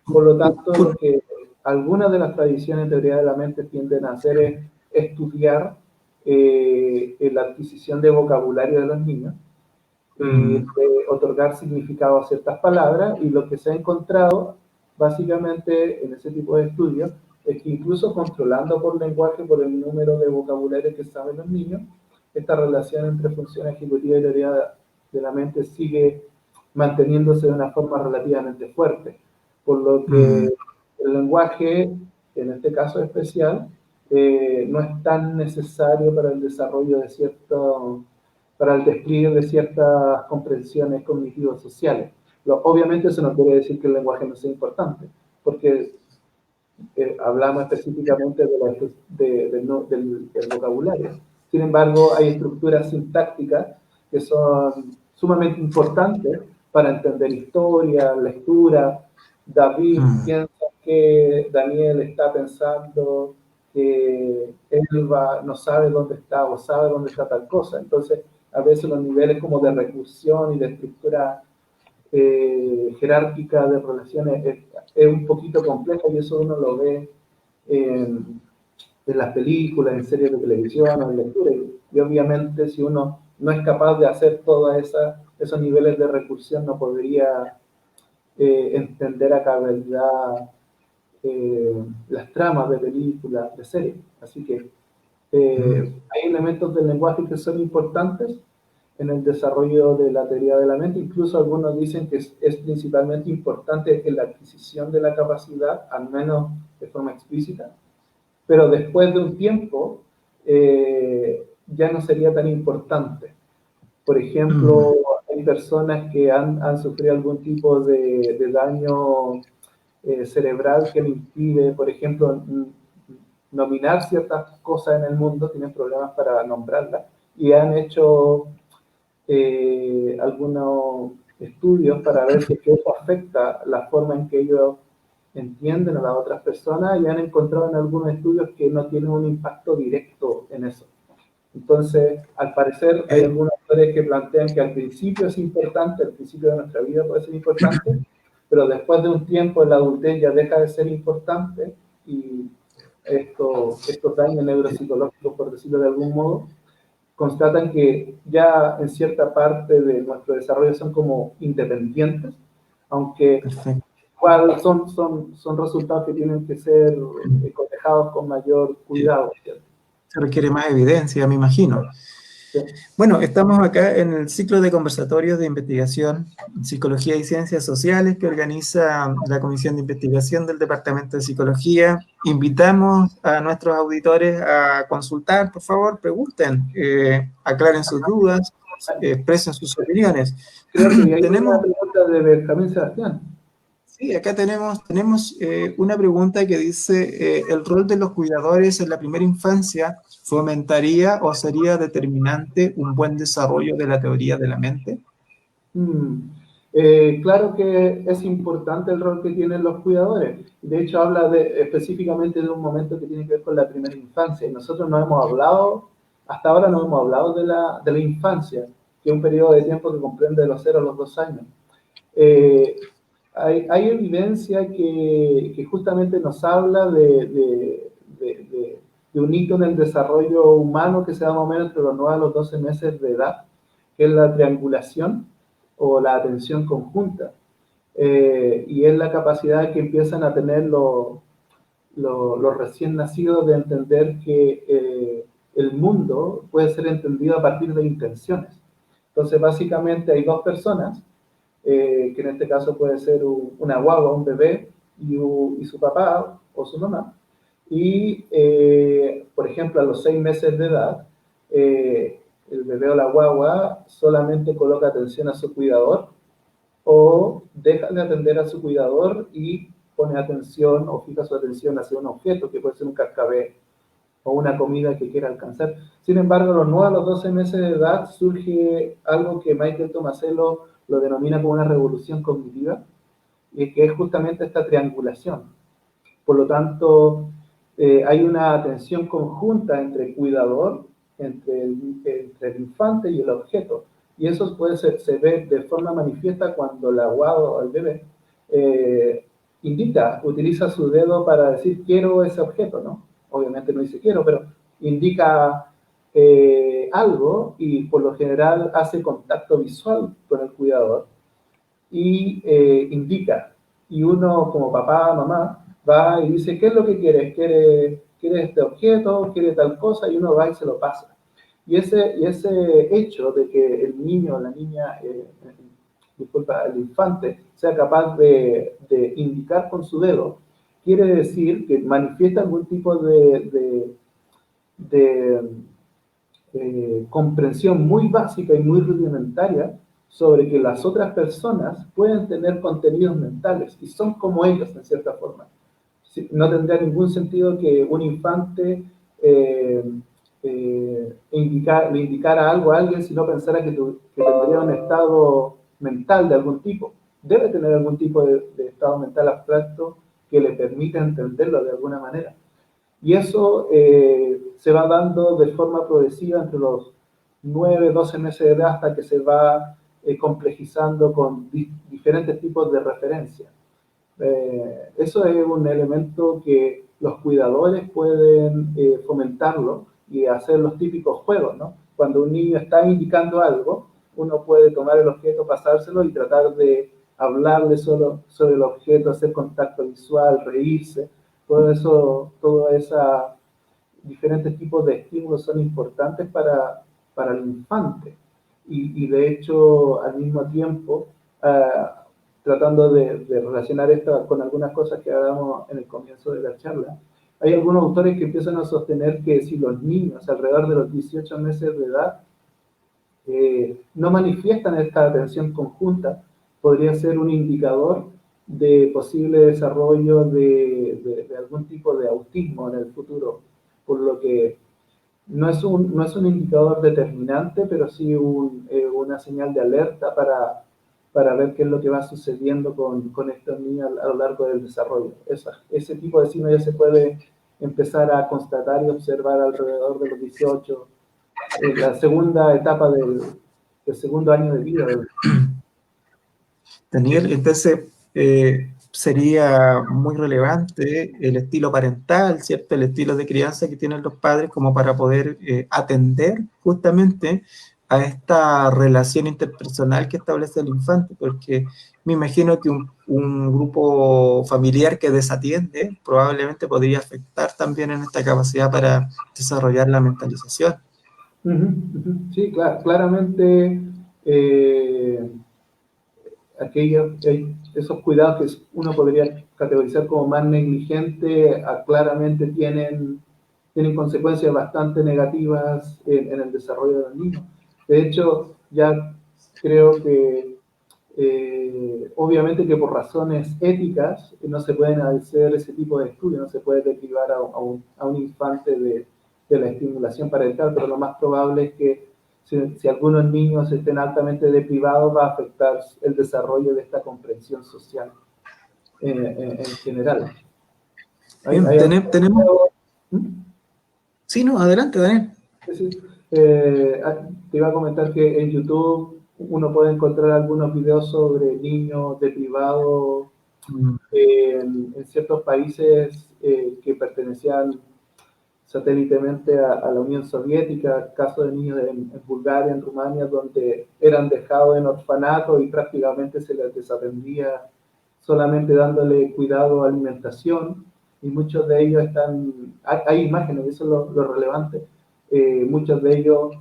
Por lo tanto, lo que algunas de las tradiciones de teoría de la mente tienden a hacer es estudiar la adquisición de vocabulario de los niños, de otorgar significado a ciertas palabras, y lo que se ha encontrado básicamente en ese tipo de estudios es que incluso controlando por lenguaje, por el número de vocabulario que saben los niños, esta relación entre función ejecutiva y teoría de la mente sigue manteniéndose de una forma relativamente fuerte, por lo que el lenguaje, en este caso especial, no es tan necesario para el desarrollo para el despliegue de ciertas comprensiones cognitivas sociales. Obviamente eso no quiere decir que el lenguaje no sea importante, porque hablamos específicamente del vocabulario. Sin embargo, hay estructuras sintácticas que son sumamente importantes para entender historia, lectura. David piensa que Daniel está pensando que Elba no sabe dónde está o sabe dónde está tal cosa. Entonces, a veces los niveles como de recursión y de estructura jerárquica de relaciones es un poquito compleja, y eso uno lo ve en las películas, en series de televisión o en lectura, y obviamente si uno no es capaz de hacer todos esos niveles de recursión, no podría entender a cabalidad las tramas de películas, de series. Así que hay elementos del lenguaje que son importantes en el desarrollo de la teoría de la mente. Incluso algunos dicen que es principalmente importante en la adquisición de la capacidad, al menos de forma explícita, pero después de un tiempo ya no sería tan importante. Por ejemplo, hay personas que han sufrido algún tipo de daño cerebral que le impide, por ejemplo, nominar ciertas cosas en el mundo, tienen problemas para nombrarlas, y han hecho algunos estudios para ver si eso afecta la forma en que ellos entienden a las otras personas, y han encontrado en algunos estudios que no tienen un impacto directo en eso. Entonces, al parecer, hay algunos autores que plantean que al principio es importante, al principio de nuestra vida puede ser importante, pero después de un tiempo en la adultez ya deja de ser importante, y estos daños neuropsicológicos, por decirlo de algún modo, constatan que ya en cierta parte de nuestro desarrollo son como independientes, aunque igual son resultados que tienen que ser cotejados con mayor cuidado, ¿cierto? Se requiere más evidencia, me imagino. Sí. Bueno, estamos acá en el ciclo de conversatorios de investigación en Psicología y Ciencias Sociales que organiza la Comisión de Investigación del Departamento de Psicología. Invitamos a nuestros auditores a consultar, por favor, pregunten, aclaren sus dudas, expresen sus opiniones. Creo que hay una pregunta de Benjamín Sebastián. Sí, acá tenemos una pregunta que dice, ¿el rol de los cuidadores en la primera infancia fomentaría o sería determinante un buen desarrollo de la teoría de la mente? Claro que es importante el rol que tienen los cuidadores. De hecho, habla específicamente de un momento que tiene que ver con la primera infancia. Y nosotros no hemos hablado, hasta ahora no hemos hablado de la infancia, que es un periodo de tiempo que comprende de los 0 a los 2 años. hay evidencia que justamente nos habla de un hito en el desarrollo humano que se da más o menos entre los 9 a los 12 meses de edad, que es la triangulación o la atención conjunta. Y es la capacidad que empiezan a tener los recién nacidos de entender que el mundo puede ser entendido a partir de intenciones. Entonces, básicamente hay dos personas, que en este caso puede ser una guagua, un bebé, y su papá o su mamá. Y, por ejemplo, a los 6 meses de edad, el bebé o la guagua solamente coloca atención a su cuidador o deja de atender a su cuidador y pone atención o fija su atención hacia un objeto, que puede ser un cascabel o una comida que quiera alcanzar. Sin embargo, a los 9 a los 12 meses de edad surge algo que Michael Tomasello lo denomina como una revolución cognitiva, y que es justamente esta triangulación. Por lo tanto, hay una atención conjunta entre el cuidador, entre el infante y el objeto. Y eso se ve de forma manifiesta cuando la guagua o el bebé utiliza su dedo para decir quiero ese objeto, ¿no? Obviamente no dice quiero, pero indica algo y por lo general hace contacto visual con el cuidador y indica. Y uno como papá, mamá, va y dice, ¿qué es lo que quieres? ¿Quieres este objeto? ¿Quieres tal cosa? Y uno va y se lo pasa. Y ese hecho de que el niño o la niña, disculpa, el infante, sea capaz de indicar con su dedo, quiere decir que manifiesta algún tipo de comprensión muy básica y muy rudimentaria sobre que las otras personas pueden tener contenidos mentales y son como ellos en cierta forma. No tendría ningún sentido que un infante le indicara algo a alguien si no pensara que tendría un estado mental de algún tipo. Debe tener algún tipo de estado mental abstracto que le permita entenderlo de alguna manera. Y eso se va dando de forma progresiva entre los 9, 12 meses de edad hasta que se va complejizando con diferentes tipos de referencia. Eso es un elemento que los cuidadores pueden fomentarlo y hacer los típicos juegos, ¿no? Cuando un niño está indicando algo, uno puede tomar el objeto, pasárselo y tratar de hablarle solo sobre el objeto, hacer contacto visual, reírse. Todo eso, todos esos diferentes tipos de estímulos son importantes para el infante. Y de hecho, al mismo tiempo, tratando de relacionar esto con algunas cosas que hablamos en el comienzo de la charla, hay algunos autores que empiezan a sostener que si los niños alrededor de los 18 meses de edad no manifiestan esta atención conjunta, podría ser un indicador de posible desarrollo de algún tipo de autismo en el futuro, por lo que no es un indicador determinante, pero sí una señal de alerta para ver qué es lo que va sucediendo con estos niños a lo largo del desarrollo. Ese tipo de signos ya se puede empezar a constatar y observar alrededor de los 18, la segunda etapa del segundo año de vida. Daniel, entonces sería muy relevante el estilo parental, ¿cierto? El estilo de crianza que tienen los padres como para poder atender justamente a esta relación interpersonal que establece el infante, porque me imagino que un grupo familiar que desatiende probablemente podría afectar también en esta capacidad para desarrollar la mentalización. Sí, claramente esos cuidados que uno podría categorizar como más negligente, claramente tienen consecuencias bastante negativas en el desarrollo de los niños. De hecho, ya creo que obviamente que por razones éticas no se pueden hacer ese tipo de estudios, no se puede derivar a un infante de la estimulación parental, pero lo más probable es que si algunos niños estén altamente deprivados, va a afectar el desarrollo de esta comprensión social en general. Bien, tenemos... Sí, no, adelante, Daniel. Te iba a comentar que en YouTube uno puede encontrar algunos videos sobre niños deprivados en ciertos países que pertenecían satélitemente a la Unión Soviética, caso de niños en Bulgaria, en Rumania, donde eran dejados en orfanato y prácticamente se les desatendía solamente dándole cuidado, alimentación, y muchos de ellos hay imágenes, eso es lo relevante, muchos de ellos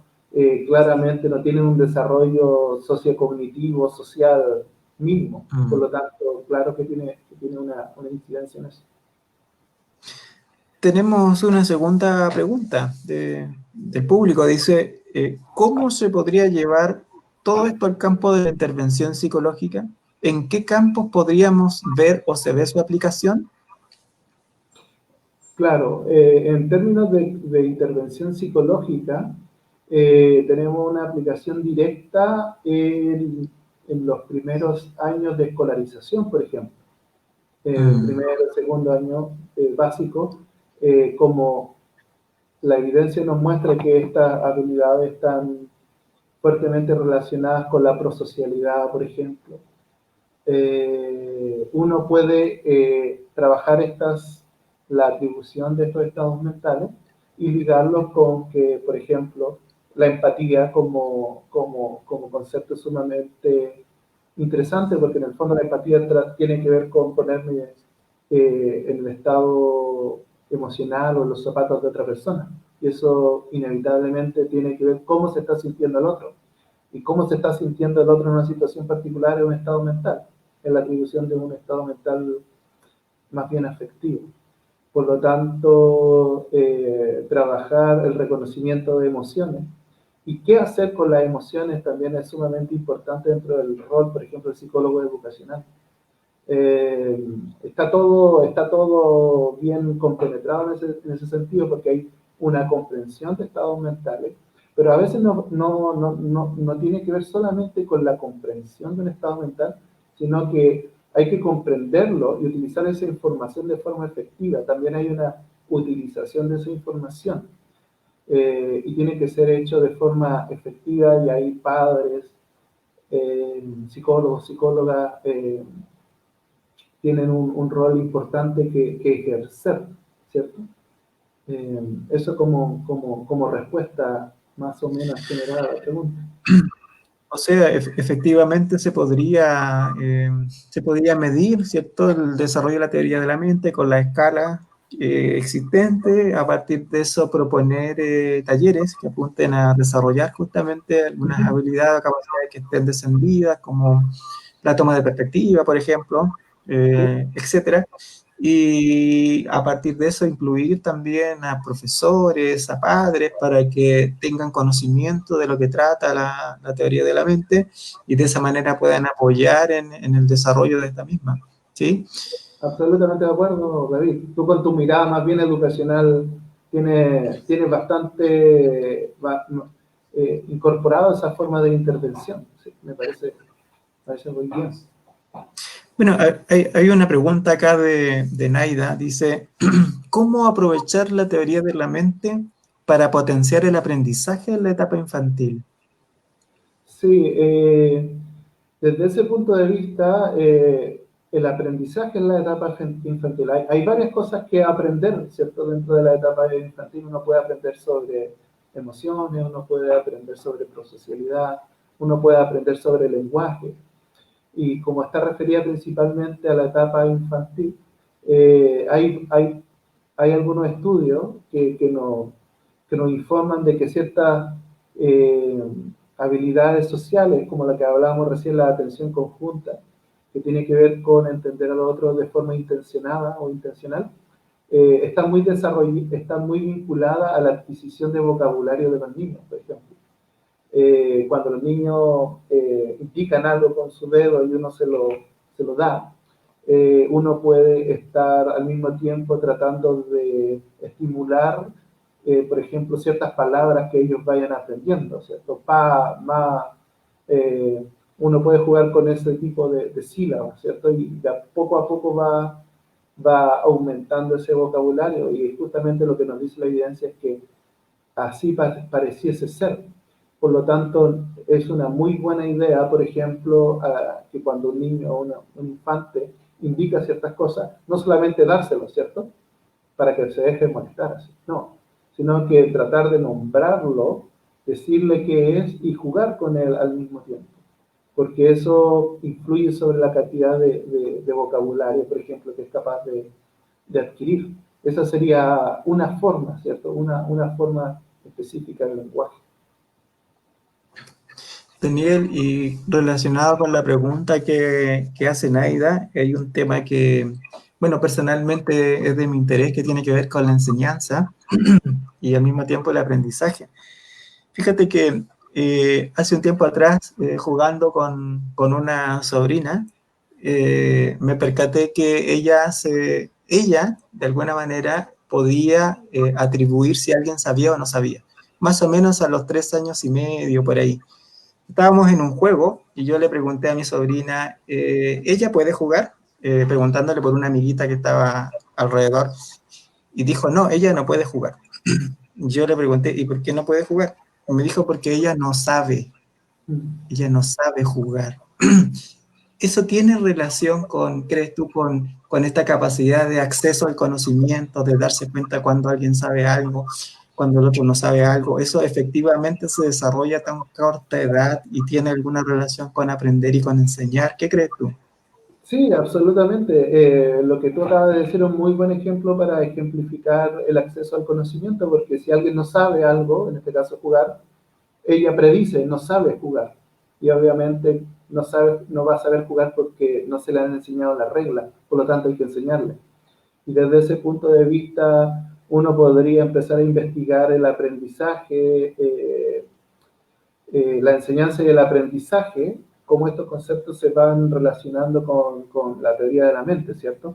claramente no tienen un desarrollo sociocognitivo, social mínimo, por lo tanto, claro que tiene una incidencia en eso. Tenemos una segunda pregunta del público. Dice, ¿cómo se podría llevar todo esto al campo de la intervención psicológica? ¿En qué campos podríamos ver o se ve su aplicación? Claro, en términos de intervención psicológica, tenemos una aplicación directa en los primeros años de escolarización, por ejemplo. Primero, segundo año básico, como la evidencia nos muestra que estas habilidades están fuertemente relacionadas con la prosocialidad, por ejemplo. Uno puede trabajar la atribución de estos estados mentales y ligarlos con que, por ejemplo, la empatía como concepto sumamente interesante, porque en el fondo la empatía tiene que ver con ponerme en el estado emocional o en los zapatos de otra persona. Y eso inevitablemente tiene que ver cómo se está sintiendo el otro. Y cómo se está sintiendo el otro en una situación particular, en un estado mental, en la atribución de un estado mental más bien afectivo. Por lo tanto, trabajar el reconocimiento de emociones y qué hacer con las emociones también es sumamente importante dentro del rol, por ejemplo, del psicólogo educacional. Está todo bien compenetrado en ese sentido porque hay una comprensión de estados mentales, pero a veces no tiene que ver solamente con la comprensión de un estado mental, sino que hay que comprenderlo y utilizar esa información de forma efectiva. También hay una utilización de esa información y tiene que ser hecho de forma efectiva y hay padres, psicólogos, psicólogas, tienen un rol importante que ejercer, ¿cierto? Eso como respuesta más o menos general a la pregunta. O sea, efectivamente se podría medir, ¿cierto?, el desarrollo de la teoría de la mente con la escala existente. A partir de eso, proponer talleres que apunten a desarrollar justamente algunas habilidades o capacidades que estén descendidas, como la toma de perspectiva, por ejemplo, etcétera. Y a partir de eso incluir también a profesores, a padres, para que tengan conocimiento de lo que trata la teoría de la mente y de esa manera puedan apoyar en el desarrollo de esta misma. ¿Sí? Absolutamente de acuerdo, David. Tú con tu mirada más bien educacional tienes bastante incorporado esa forma de intervención. Sí, me parece muy bien. Bueno, hay una pregunta acá de Naida. Dice, ¿cómo aprovechar la teoría de la mente para potenciar el aprendizaje en la etapa infantil? Sí, desde ese punto de vista, el aprendizaje en la etapa infantil, hay varias cosas que aprender, ¿cierto? Dentro de la etapa infantil uno puede aprender sobre emociones, uno puede aprender sobre prosocialidad, uno puede aprender sobre lenguaje. Y como está referida principalmente a la etapa infantil, hay algunos estudios que nos informan de que ciertas eh, habilidades sociales, como la que hablábamos recién, la atención conjunta, que tiene que ver con entender a los otros de forma intencionada o intencional, está muy vinculada a la adquisición de vocabulario de los niños, por ejemplo. Cuando los niños indican algo con su dedo y uno se lo da, uno puede estar al mismo tiempo tratando de estimular, por ejemplo, ciertas palabras que ellos vayan aprendiendo, ¿cierto? Pa, ma, uno puede jugar con ese tipo de sílabas, ¿cierto? Y de poco a poco va aumentando ese vocabulario y justamente lo que nos dice la evidencia es que así pareciese ser. Por lo tanto, es una muy buena idea, por ejemplo, que cuando un niño o un infante indica ciertas cosas, no solamente dárselo, ¿cierto? Para que se deje molestar así, no, sino que tratar de nombrarlo, decirle qué es y jugar con él al mismo tiempo, porque eso influye sobre la cantidad de vocabulario, por ejemplo, que es capaz de adquirir. Esa sería una forma, ¿cierto? Una forma específica del lenguaje. Daniel, y relacionado con la pregunta que hace Naida, hay un tema que, bueno, personalmente es de mi interés, que tiene que ver con la enseñanza y al mismo tiempo el aprendizaje. Fíjate que hace un tiempo atrás, jugando con una sobrina, me percaté que ella, de alguna manera, podía atribuir si alguien sabía o no sabía. Más o menos a los 3 años y medio, por ahí. Estábamos en un juego y yo le pregunté a mi sobrina, ¿ella puede jugar? Preguntándole por una amiguita que estaba alrededor. Y dijo, no, ella no puede jugar. Yo le pregunté, ¿y por qué no puede jugar? Y me dijo, porque ella no sabe jugar. ¿Eso tiene relación con, crees tú, con esta capacidad de acceso al conocimiento, de darse cuenta cuando alguien sabe algo, cuando el otro no sabe algo? ¿Eso efectivamente se desarrolla a tan corta edad y tiene alguna relación con aprender y con enseñar? ¿Qué crees tú? Sí, absolutamente. Lo que tú acabas de decir es un muy buen ejemplo para ejemplificar el acceso al conocimiento, porque si alguien no sabe algo, en este caso jugar, ella predice, no sabe jugar. Y obviamente no sabe, no va a saber jugar porque no se le han enseñado las reglas, por lo tanto hay que enseñarle. Y desde ese punto de vista, uno podría empezar a investigar el aprendizaje, la enseñanza y el aprendizaje, cómo estos conceptos se van relacionando con la teoría de la mente, ¿cierto?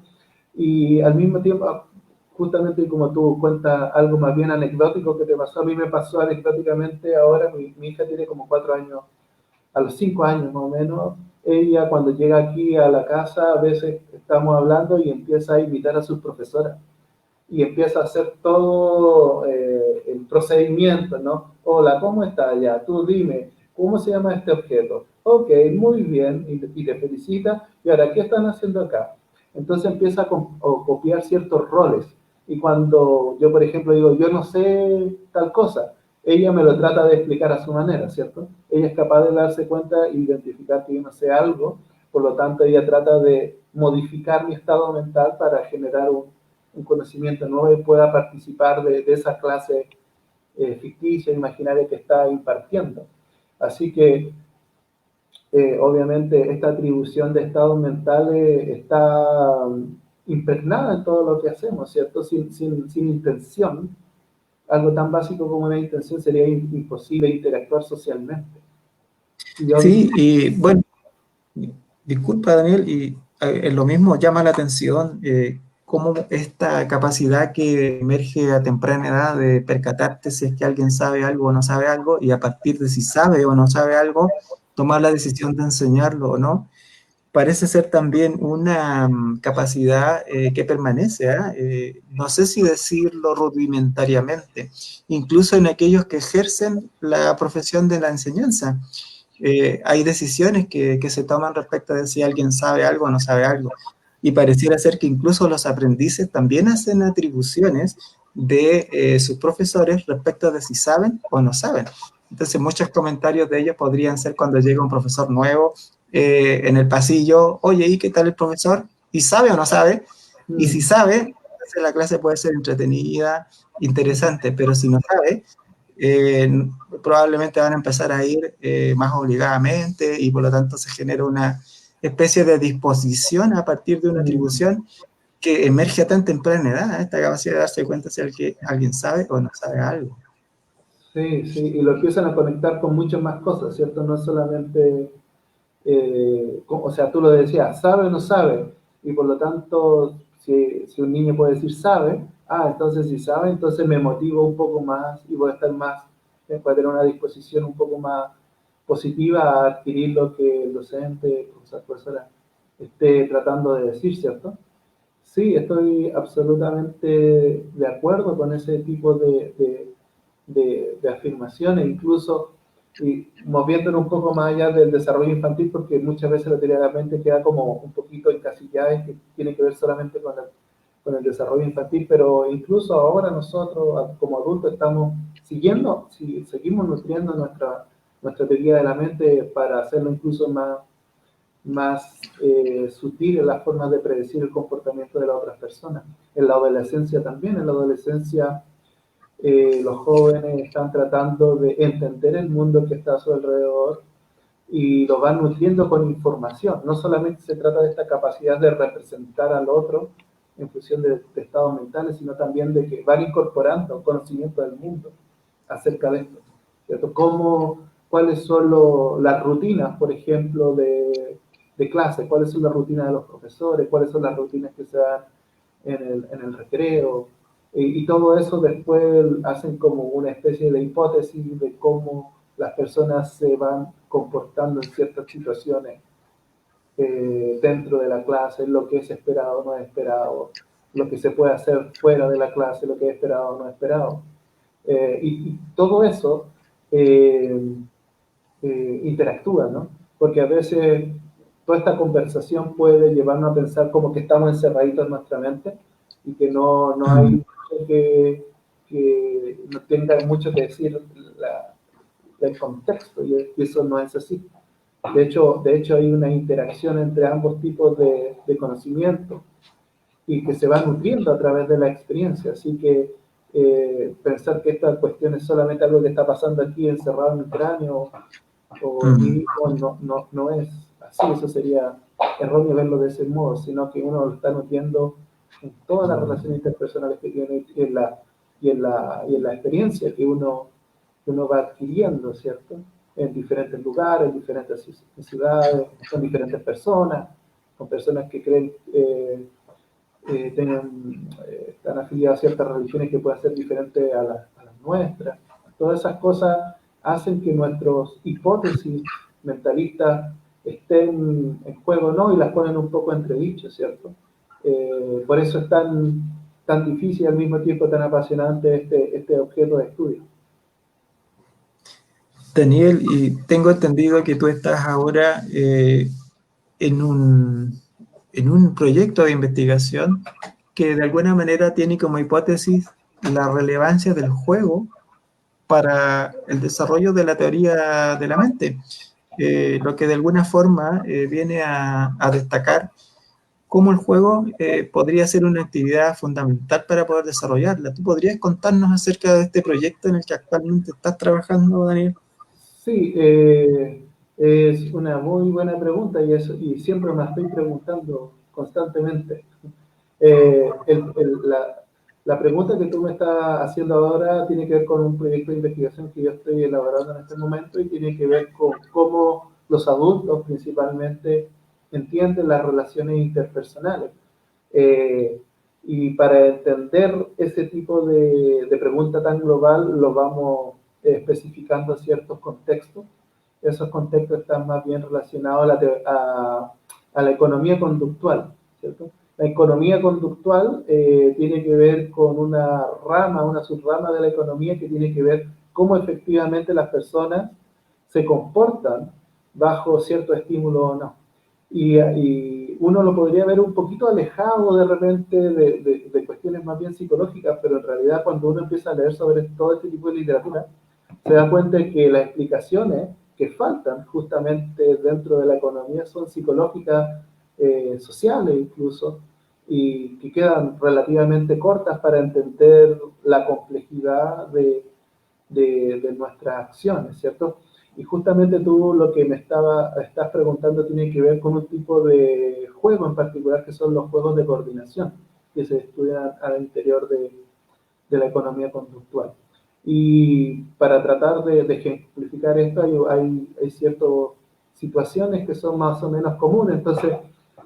Y al mismo tiempo, justamente como tú cuentas algo más bien anecdótico que te pasó, a mí me pasó anecdóticamente ahora, mi hija tiene como 4 años, a los 5 años más o menos, ella cuando llega aquí a la casa, a veces estamos hablando y empieza a invitar a sus profesoras y empieza a hacer todo el procedimiento, ¿no? Hola, ¿cómo está ya? Tú dime, ¿cómo se llama este objeto? Ok, muy bien, y te felicita. Y ahora, ¿qué están haciendo acá? Entonces empieza a copiar ciertos roles. Y cuando yo, por ejemplo, digo, yo no sé tal cosa, ella me lo trata de explicar a su manera, ¿cierto? Ella es capaz de darse cuenta e identificar que yo no sé algo, por lo tanto ella trata de modificar mi estado mental para generar un conocimiento nuevo y pueda participar de esa clase ficticia, imaginaria que está impartiendo. Así que, obviamente, esta atribución de estados mentales está impregnada en todo lo que hacemos, ¿cierto? Sin intención, algo tan básico como una intención sería imposible interactuar socialmente. Y Sí, y bueno, disculpa, Daniel, y en lo mismo llama la atención cómo esta capacidad que emerge a temprana edad de percatarte si es que alguien sabe algo o no sabe algo, y a partir de si sabe o no sabe algo, tomar la decisión de enseñarlo o no, parece ser también una capacidad que permanece, ¿ah? No sé si decirlo rudimentariamente, incluso en aquellos que ejercen la profesión de la enseñanza. Hay decisiones que se toman respecto de si alguien sabe algo o no sabe algo. Y pareciera ser que incluso los aprendices también hacen atribuciones de sus profesores respecto de si saben o no saben. Entonces, muchos comentarios de ellos podrían ser cuando llega un profesor nuevo en el pasillo, oye, ¿y qué tal el profesor? ¿Y sabe o no sabe? Y si sabe, entonces la clase puede ser entretenida, interesante, pero si no sabe, eh, probablemente van a empezar a ir más obligadamente y por lo tanto se genera una especie de disposición a partir de una atribución que emerge a tan temprana edad, esta capacidad de darse cuenta si alguien sabe o no sabe algo. sí, sí, y lo empiezan a conectar con muchas más cosas, ¿cierto? No es solamente o sea, tú lo decías, sabe o no sabe, y por lo tanto, si un niño puede decir sabe, entonces si sabe, entonces me motivo un poco más y voy a estar más, voy a tener una disposición un poco más positiva a adquirir lo que el docente, el profesor, profesora esté tratando de decir, ¿cierto? Sí, estoy absolutamente de acuerdo con ese tipo de afirmaciones, incluso y moviéndonos un poco más allá del desarrollo infantil, porque muchas veces la teoría de la mente queda como un poquito encasillada y que tiene que ver solamente con el desarrollo infantil, pero incluso ahora nosotros como adultos estamos siguiendo, si seguimos nutriendo nuestra teoría de la mente para hacerlo incluso más sutil en las formas de predecir el comportamiento de las otras personas. En la adolescencia también, en la adolescencia los jóvenes están tratando de entender el mundo que está a su alrededor y lo van nutriendo con información. No solamente se trata de esta capacidad de representar al otro en función de estados mentales, sino también de que van incorporando conocimiento del mundo acerca de esto, ¿cierto? ¿Cuáles son las rutinas, por ejemplo, de clase? ¿Cuáles son las rutinas de los profesores? ¿Cuáles son las rutinas que se dan en el recreo? Y todo eso después hacen como una especie de hipótesis de cómo las personas se van comportando en ciertas situaciones dentro de la clase, lo que es esperado o no es esperado, lo que se puede hacer fuera de la clase, lo que es esperado o no es esperado. Y todo eso interactúa, ¿no? Porque a veces toda esta conversación puede llevarnos a pensar como que estamos encerraditos en nuestra mente y que no hay Mm. mucho que no tenga mucho que decir el contexto, y eso no es así. De hecho, hay una interacción entre ambos tipos de conocimiento y que se va nutriendo a través de la experiencia. Así que pensar que esta cuestión es solamente algo que está pasando aquí encerrado en el cráneo o en mí Mm. mismo no es así, eso sería erróneo verlo de ese modo, sino que uno lo está nutriendo en todas las relaciones interpersonales que tiene y en la experiencia que uno va adquiriendo, ¿cierto? En diferentes lugares, en diferentes ciudades, con diferentes personas, con personas que creen están afiliados a ciertas religiones que pueden ser diferentes a las nuestras. Todas esas cosas hacen que nuestras hipótesis mentalistas estén en juego, ¿no? Y las ponen un poco entredicho, ¿cierto? Por eso es tan difícil y al mismo tiempo tan apasionante este objeto de estudio. Daniel, y tengo entendido que tú estás ahora en en un proyecto de investigación que de alguna manera tiene como hipótesis la relevancia del juego para el desarrollo de la teoría de la mente, lo que de alguna forma viene a destacar cómo el juego podría ser una actividad fundamental para poder desarrollarla. ¿Tú podrías contarnos acerca de este proyecto en el que actualmente estás trabajando, Daniel? Sí, es una muy buena pregunta y siempre me estoy preguntando constantemente. La pregunta que tú me estás haciendo ahora tiene que ver con un proyecto de investigación que yo estoy elaborando en este momento y tiene que ver con cómo los adultos principalmente entienden las relaciones interpersonales. Eh, y para entender ese tipo de pregunta tan global, lo vamos especificando ciertos contextos. Esos contextos están más bien relacionados a la economía conductual, ¿cierto? La economía conductual tiene que ver con una subrama de la economía que tiene que ver cómo efectivamente las personas se comportan bajo cierto estímulo o no. Y uno lo podría ver un poquito alejado de repente de cuestiones más bien psicológicas, pero en realidad cuando uno empieza a leer sobre todo este tipo de literatura, se da cuenta de que las explicaciones que faltan justamente dentro de la economía son psicológicas, sociales incluso, y que quedan relativamente cortas para entender la complejidad de nuestras acciones, ¿cierto? Y justamente tú lo que estás preguntando tiene que ver con un tipo de juego en particular, que son los juegos de coordinación, que se estudian al interior de la economía conductual. Y para tratar de ejemplificar esto, hay ciertas situaciones que son más o menos comunes. Entonces,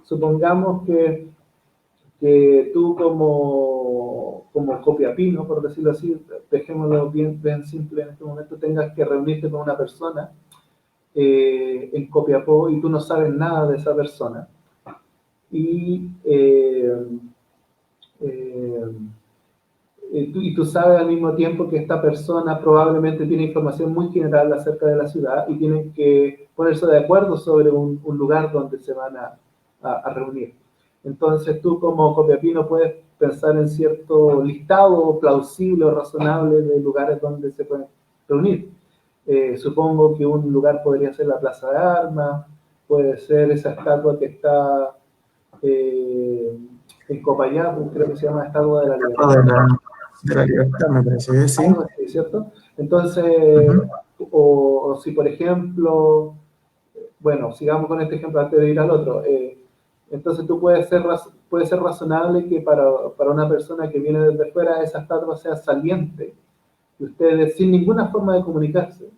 supongamos que tú como copiapino, por decirlo así, dejémoslo bien simple en este momento, tengas que reunirte con una persona en Copiapó y tú no sabes nada de esa persona. Y y tú sabes al mismo tiempo que esta persona probablemente tiene información muy general acerca de la ciudad y tienen que ponerse de acuerdo sobre un lugar donde se van a reunir. Entonces tú como copiapino puedes pensar en cierto listado plausible o razonable de lugares donde se pueden reunir. Supongo que un lugar podría ser la Plaza de Armas, puede ser esa estatua que está eh, en Copayapu, creo que se llama Estatua de la O Libertad, de la libertad, me parece que sí. algo así, ¿cierto? Entonces, Ujú. o si por ejemplo, bueno, sigamos con este ejemplo antes de ir al otro, entonces tú puede ser razonable que para una persona que viene desde fuera esa estatua sea saliente y ustedes sin ninguna forma de comunicarse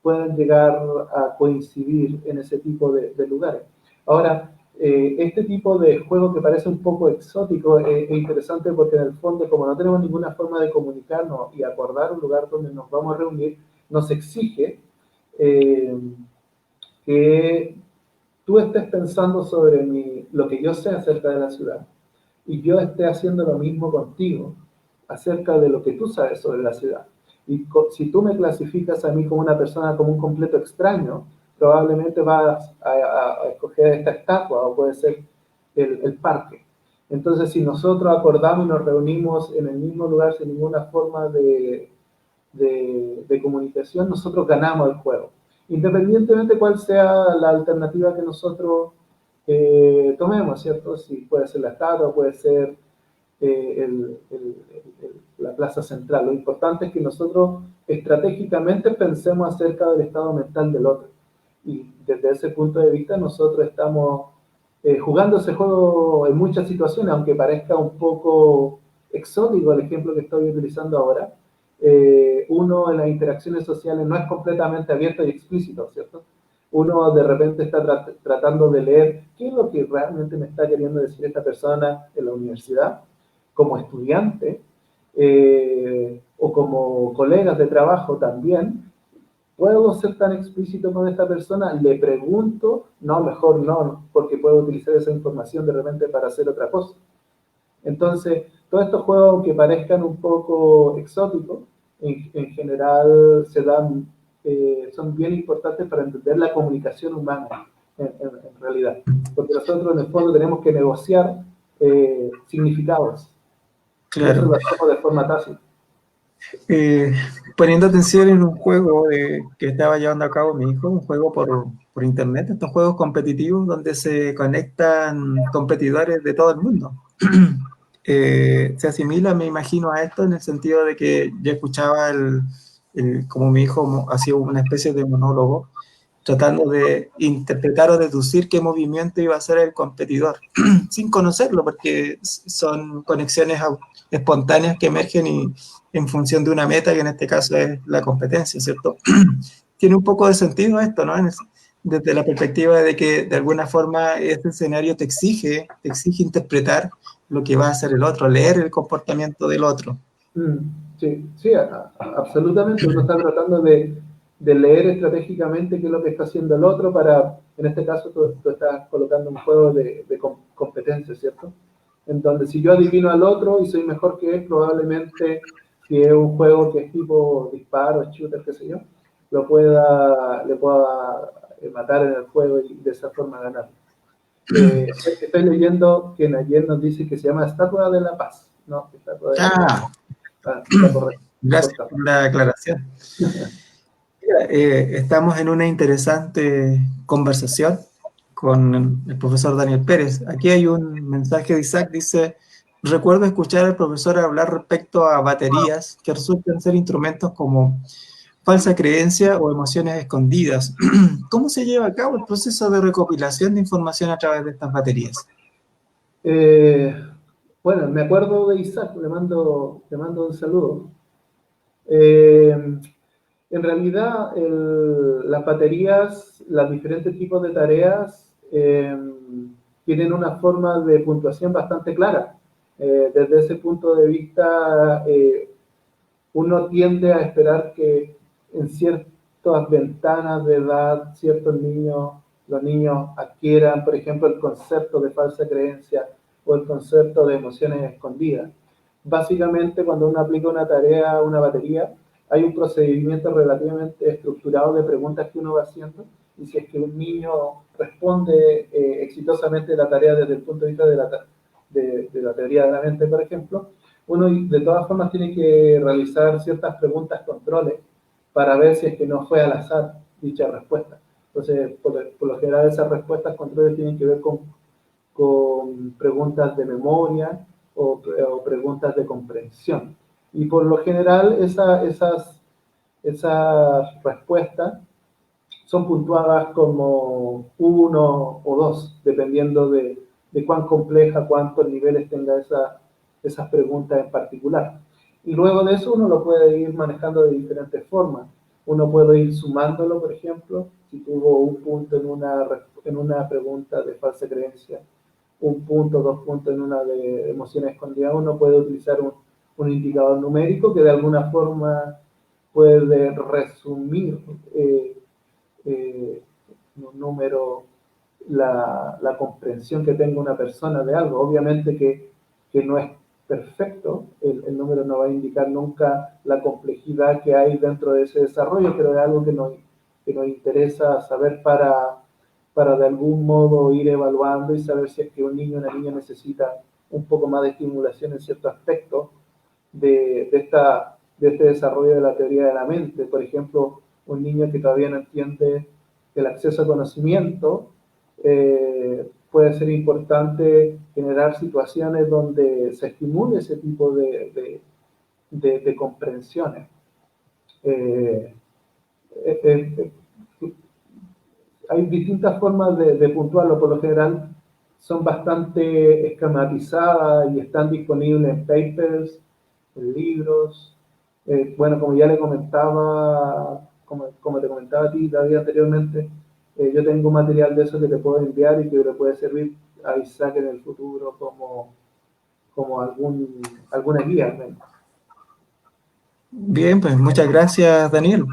puedan llegar a coincidir en ese tipo de lugares. Ahora, este tipo de juego que parece un poco exótico es interesante porque en el fondo, como no tenemos ninguna forma de comunicarnos y acordar un lugar donde nos vamos a reunir, nos exige eh, que tú estés pensando sobre lo que yo sé acerca de la ciudad y yo esté haciendo lo mismo contigo acerca de lo que tú sabes sobre la ciudad. Y si tú me clasificas a mí como una persona, como un completo extraño, probablemente vas a escoger esta estatua o puede ser el parque. Entonces, si nosotros acordamos y nos reunimos en el mismo lugar sin ninguna forma de comunicación, nosotros ganamos el juego. Independientemente cuál sea la alternativa que nosotros tomemos, ¿cierto? Si puede ser la estatua, puede ser la plaza central. Lo importante es que nosotros estratégicamente pensemos acerca del estado mental del otro. Y desde ese punto de vista nosotros estamos jugando ese juego en muchas situaciones, aunque parezca un poco exótico el ejemplo que estoy utilizando ahora. Uno en las interacciones sociales no es completamente abierto y explícito, ¿cierto? Uno de repente está tratando de leer qué es lo que realmente me está queriendo decir esta persona en la universidad, como estudiante o como colegas de trabajo también. ¿Puedo ser tan explícito con esta persona? Le pregunto, no, mejor no, porque puedo utilizar esa información de repente para hacer otra cosa. Entonces, todos estos juegos que parezcan un poco exóticos, en general son bien importantes para entender la comunicación humana, en realidad. Porque nosotros en el fondo tenemos que negociar significados, y eso Claro. lo hacemos de forma tácita. Eh, Poniendo atención en un juego que estaba llevando a cabo mi hijo, un juego por internet, estos juegos competitivos donde se conectan competidores de todo el mundo. Se asimila, me imagino, a esto en el sentido de que yo escuchaba como mi hijo hacía una especie de monólogo, tratando de interpretar o deducir qué movimiento iba a hacer el competidor, sin conocerlo, porque son conexiones espontáneas que emergen y en función de una meta, que en este caso es la competencia, ¿cierto? Tiene un poco de sentido esto, ¿no? Desde la perspectiva de que de alguna forma este escenario te exige interpretar lo que va a hacer el otro, leer el comportamiento del otro. Mm, sí, sí, absolutamente. Uno está tratando de leer estratégicamente qué es lo que está haciendo el otro para, en este caso, tú estás colocando un juego de competencia, ¿cierto? En donde si yo adivino al otro y soy mejor que él, probablemente si es un juego que es tipo disparo, shooter, qué sé yo, le pueda matar en el juego y de esa forma ganar. Estoy leyendo que Nayer nos dice que se llama Estatua de la Paz, ¿no? Estatua de la Libertad. Ah, Está correcto. gracias Importante. por la aclaración. Mira, estamos en una interesante conversación con el profesor Daniel Pérez. Aquí hay un mensaje de Isaac, dice, recuerdo escuchar al profesor hablar respecto a baterías que resultan ser instrumentos como falsa creencia o emociones escondidas. ¿Cómo se lleva a cabo el proceso de recopilación de información a través de estas baterías? Eh, bueno, me acuerdo de Isaac, le mando un saludo. Eh, en realidad, las baterías, los diferentes tipos de tareas tienen una forma de puntuación bastante clara. Desde ese punto de vista, uno tiende a esperar que en ciertas ventanas de edad, los niños adquieran, por ejemplo, el concepto de falsa creencia o el concepto de emociones escondidas. Básicamente, cuando uno aplica una tarea a una batería, hay un procedimiento relativamente estructurado de preguntas que uno va haciendo, y si es que un niño responde exitosamente la tarea desde el punto de vista de la teoría de la mente, por ejemplo, uno de todas formas tiene que realizar ciertas preguntas controles para ver si es que no fue al azar dicha respuesta. Entonces, por lo general, esas respuestas controles tienen que ver con preguntas de memoria o preguntas de comprensión. Y por lo general, esas respuestas son puntuadas como 1 o 2, dependiendo de cuán compleja, cuántos niveles tenga esas preguntas en particular. Y luego de eso uno lo puede ir manejando de diferentes formas. Uno puede ir sumándolo, por ejemplo, si tuvo un punto en una pregunta de falsa creencia, un punto, 2 puntos en una de emociones escondidas, uno puede utilizar un indicador numérico que de alguna forma puede resumir un número, la comprensión que tenga una persona de algo. Obviamente que no es perfecto, el número no va a indicar nunca la complejidad que hay dentro de ese desarrollo, pero es algo que nos interesa saber para de algún modo ir evaluando y saber si es que un niño o una niña necesita un poco más de estimulación en cierto aspecto de este desarrollo de la teoría de la mente. Por ejemplo, un niño que todavía no entiende el acceso a conocimiento, puede ser importante generar situaciones donde se estimule ese tipo de comprensiones. Eh, eh, Hay distintas formas de puntuarlo, por lo general son bastante esquematizadas y están disponibles en papers, en libros. Bueno, como ya le comentaba, como te comentaba a ti, David, anteriormente, yo tengo material de eso que te puedo enviar y que le puede servir a Isaac en el futuro como alguna guía al menos. Bien, pues muchas gracias, Daniel.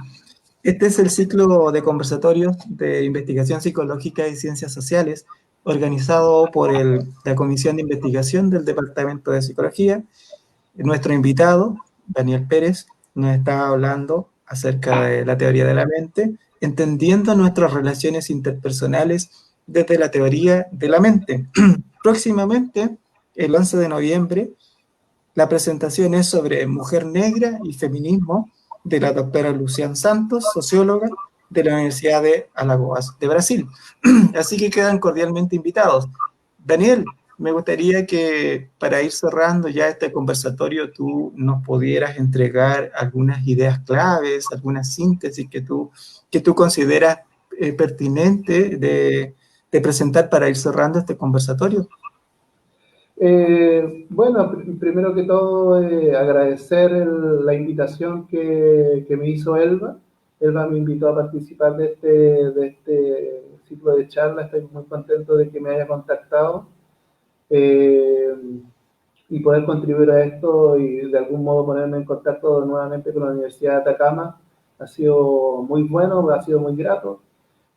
Este es el ciclo de conversatorios de investigación psicológica y ciencias sociales organizado por la Comisión de Investigación del Departamento de Psicología. Nuestro invitado, Daniel Pérez, nos está hablando acerca de la teoría de la mente, entendiendo nuestras relaciones interpersonales desde la teoría de la mente. Próximamente, el 11 de noviembre, la presentación es sobre mujer negra y feminismo de la doctora Lucian Santos, socióloga de la Universidad de Alagoas de Brasil. Así que quedan cordialmente invitados. Daniel, me gustaría que para ir cerrando ya este conversatorio tú nos pudieras entregar algunas ideas claves, algunas síntesis que tú consideras pertinente de presentar para ir cerrando este conversatorio. Bueno, primero que todo, agradecer la invitación que me hizo Elba. Elba me invitó a participar de este ciclo de charla. Estoy muy contento de que me haya contactado eh, y poder contribuir a esto y de algún modo ponerme en contacto nuevamente con la Universidad de Atacama. Ha sido muy bueno, ha sido muy grato.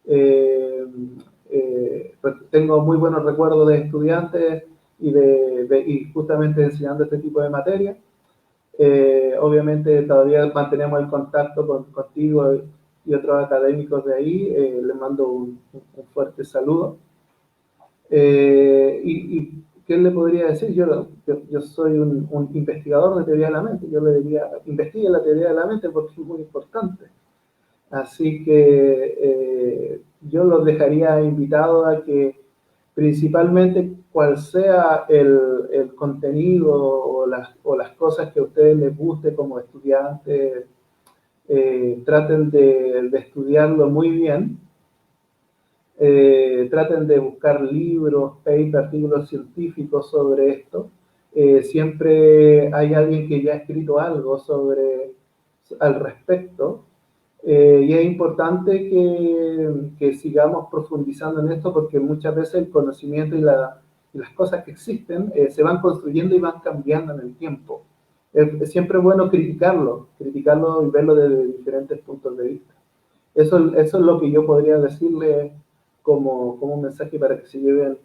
Eh, Tengo muy buenos recuerdos de estudiantes y justamente enseñando este tipo de materias. Obviamente todavía mantenemos el contacto contigo y otros académicos de ahí. Les mando un fuerte saludo. Y qué le podría decir? Yo soy un investigador de teoría de la mente. Yo le diría, investigue la teoría de la mente porque es muy importante. Así que yo los dejaría invitados a que principalmente cual sea el contenido o las cosas que a ustedes les guste como estudiantes, traten de estudiarlo muy bien, traten de buscar libros, papers, artículos científicos sobre esto. Siempre hay alguien que ya ha escrito algo al respecto. Y es importante que sigamos profundizando en esto porque muchas veces el conocimiento y las cosas que existen se van construyendo y van cambiando en el tiempo. Es siempre bueno criticarlo y verlo desde diferentes puntos de vista. Eso es lo que yo podría decirle como un mensaje para que se lleven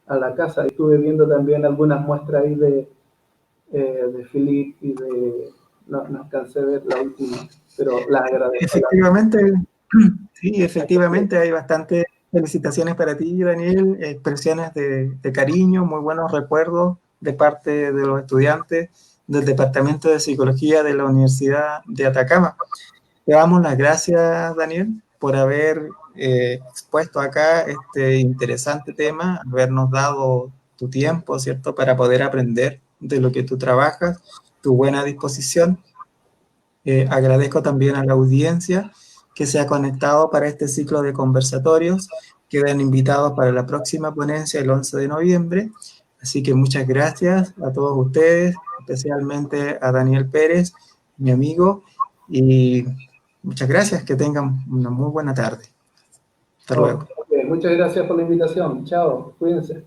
a la casa. Estuve viendo también algunas muestras ahí de Philip y de... No, no alcancé a ver la última, pero las agradezco. Efectivamente, sí, efectivamente hay bastantes felicitaciones para ti, Daniel, expresiones de cariño, muy buenos recuerdos de parte de los estudiantes del Departamento de Psicología de la Universidad de Atacama. Te damos las gracias, Daniel, por haber expuesto acá este interesante tema, habernos dado tu tiempo, ¿cierto?, para poder aprender de lo que tú trabajas, tu buena disposición. Agradezco también a la audiencia que se ha conectado para este ciclo de conversatorios. Quedan invitados para la próxima ponencia el 11 de noviembre. Así que muchas gracias a todos ustedes, especialmente a Daniel Pérez, mi amigo, y muchas gracias, que tengan una muy buena tarde. Hasta luego. Ok, muchas gracias por la invitación. Chao, cuídense.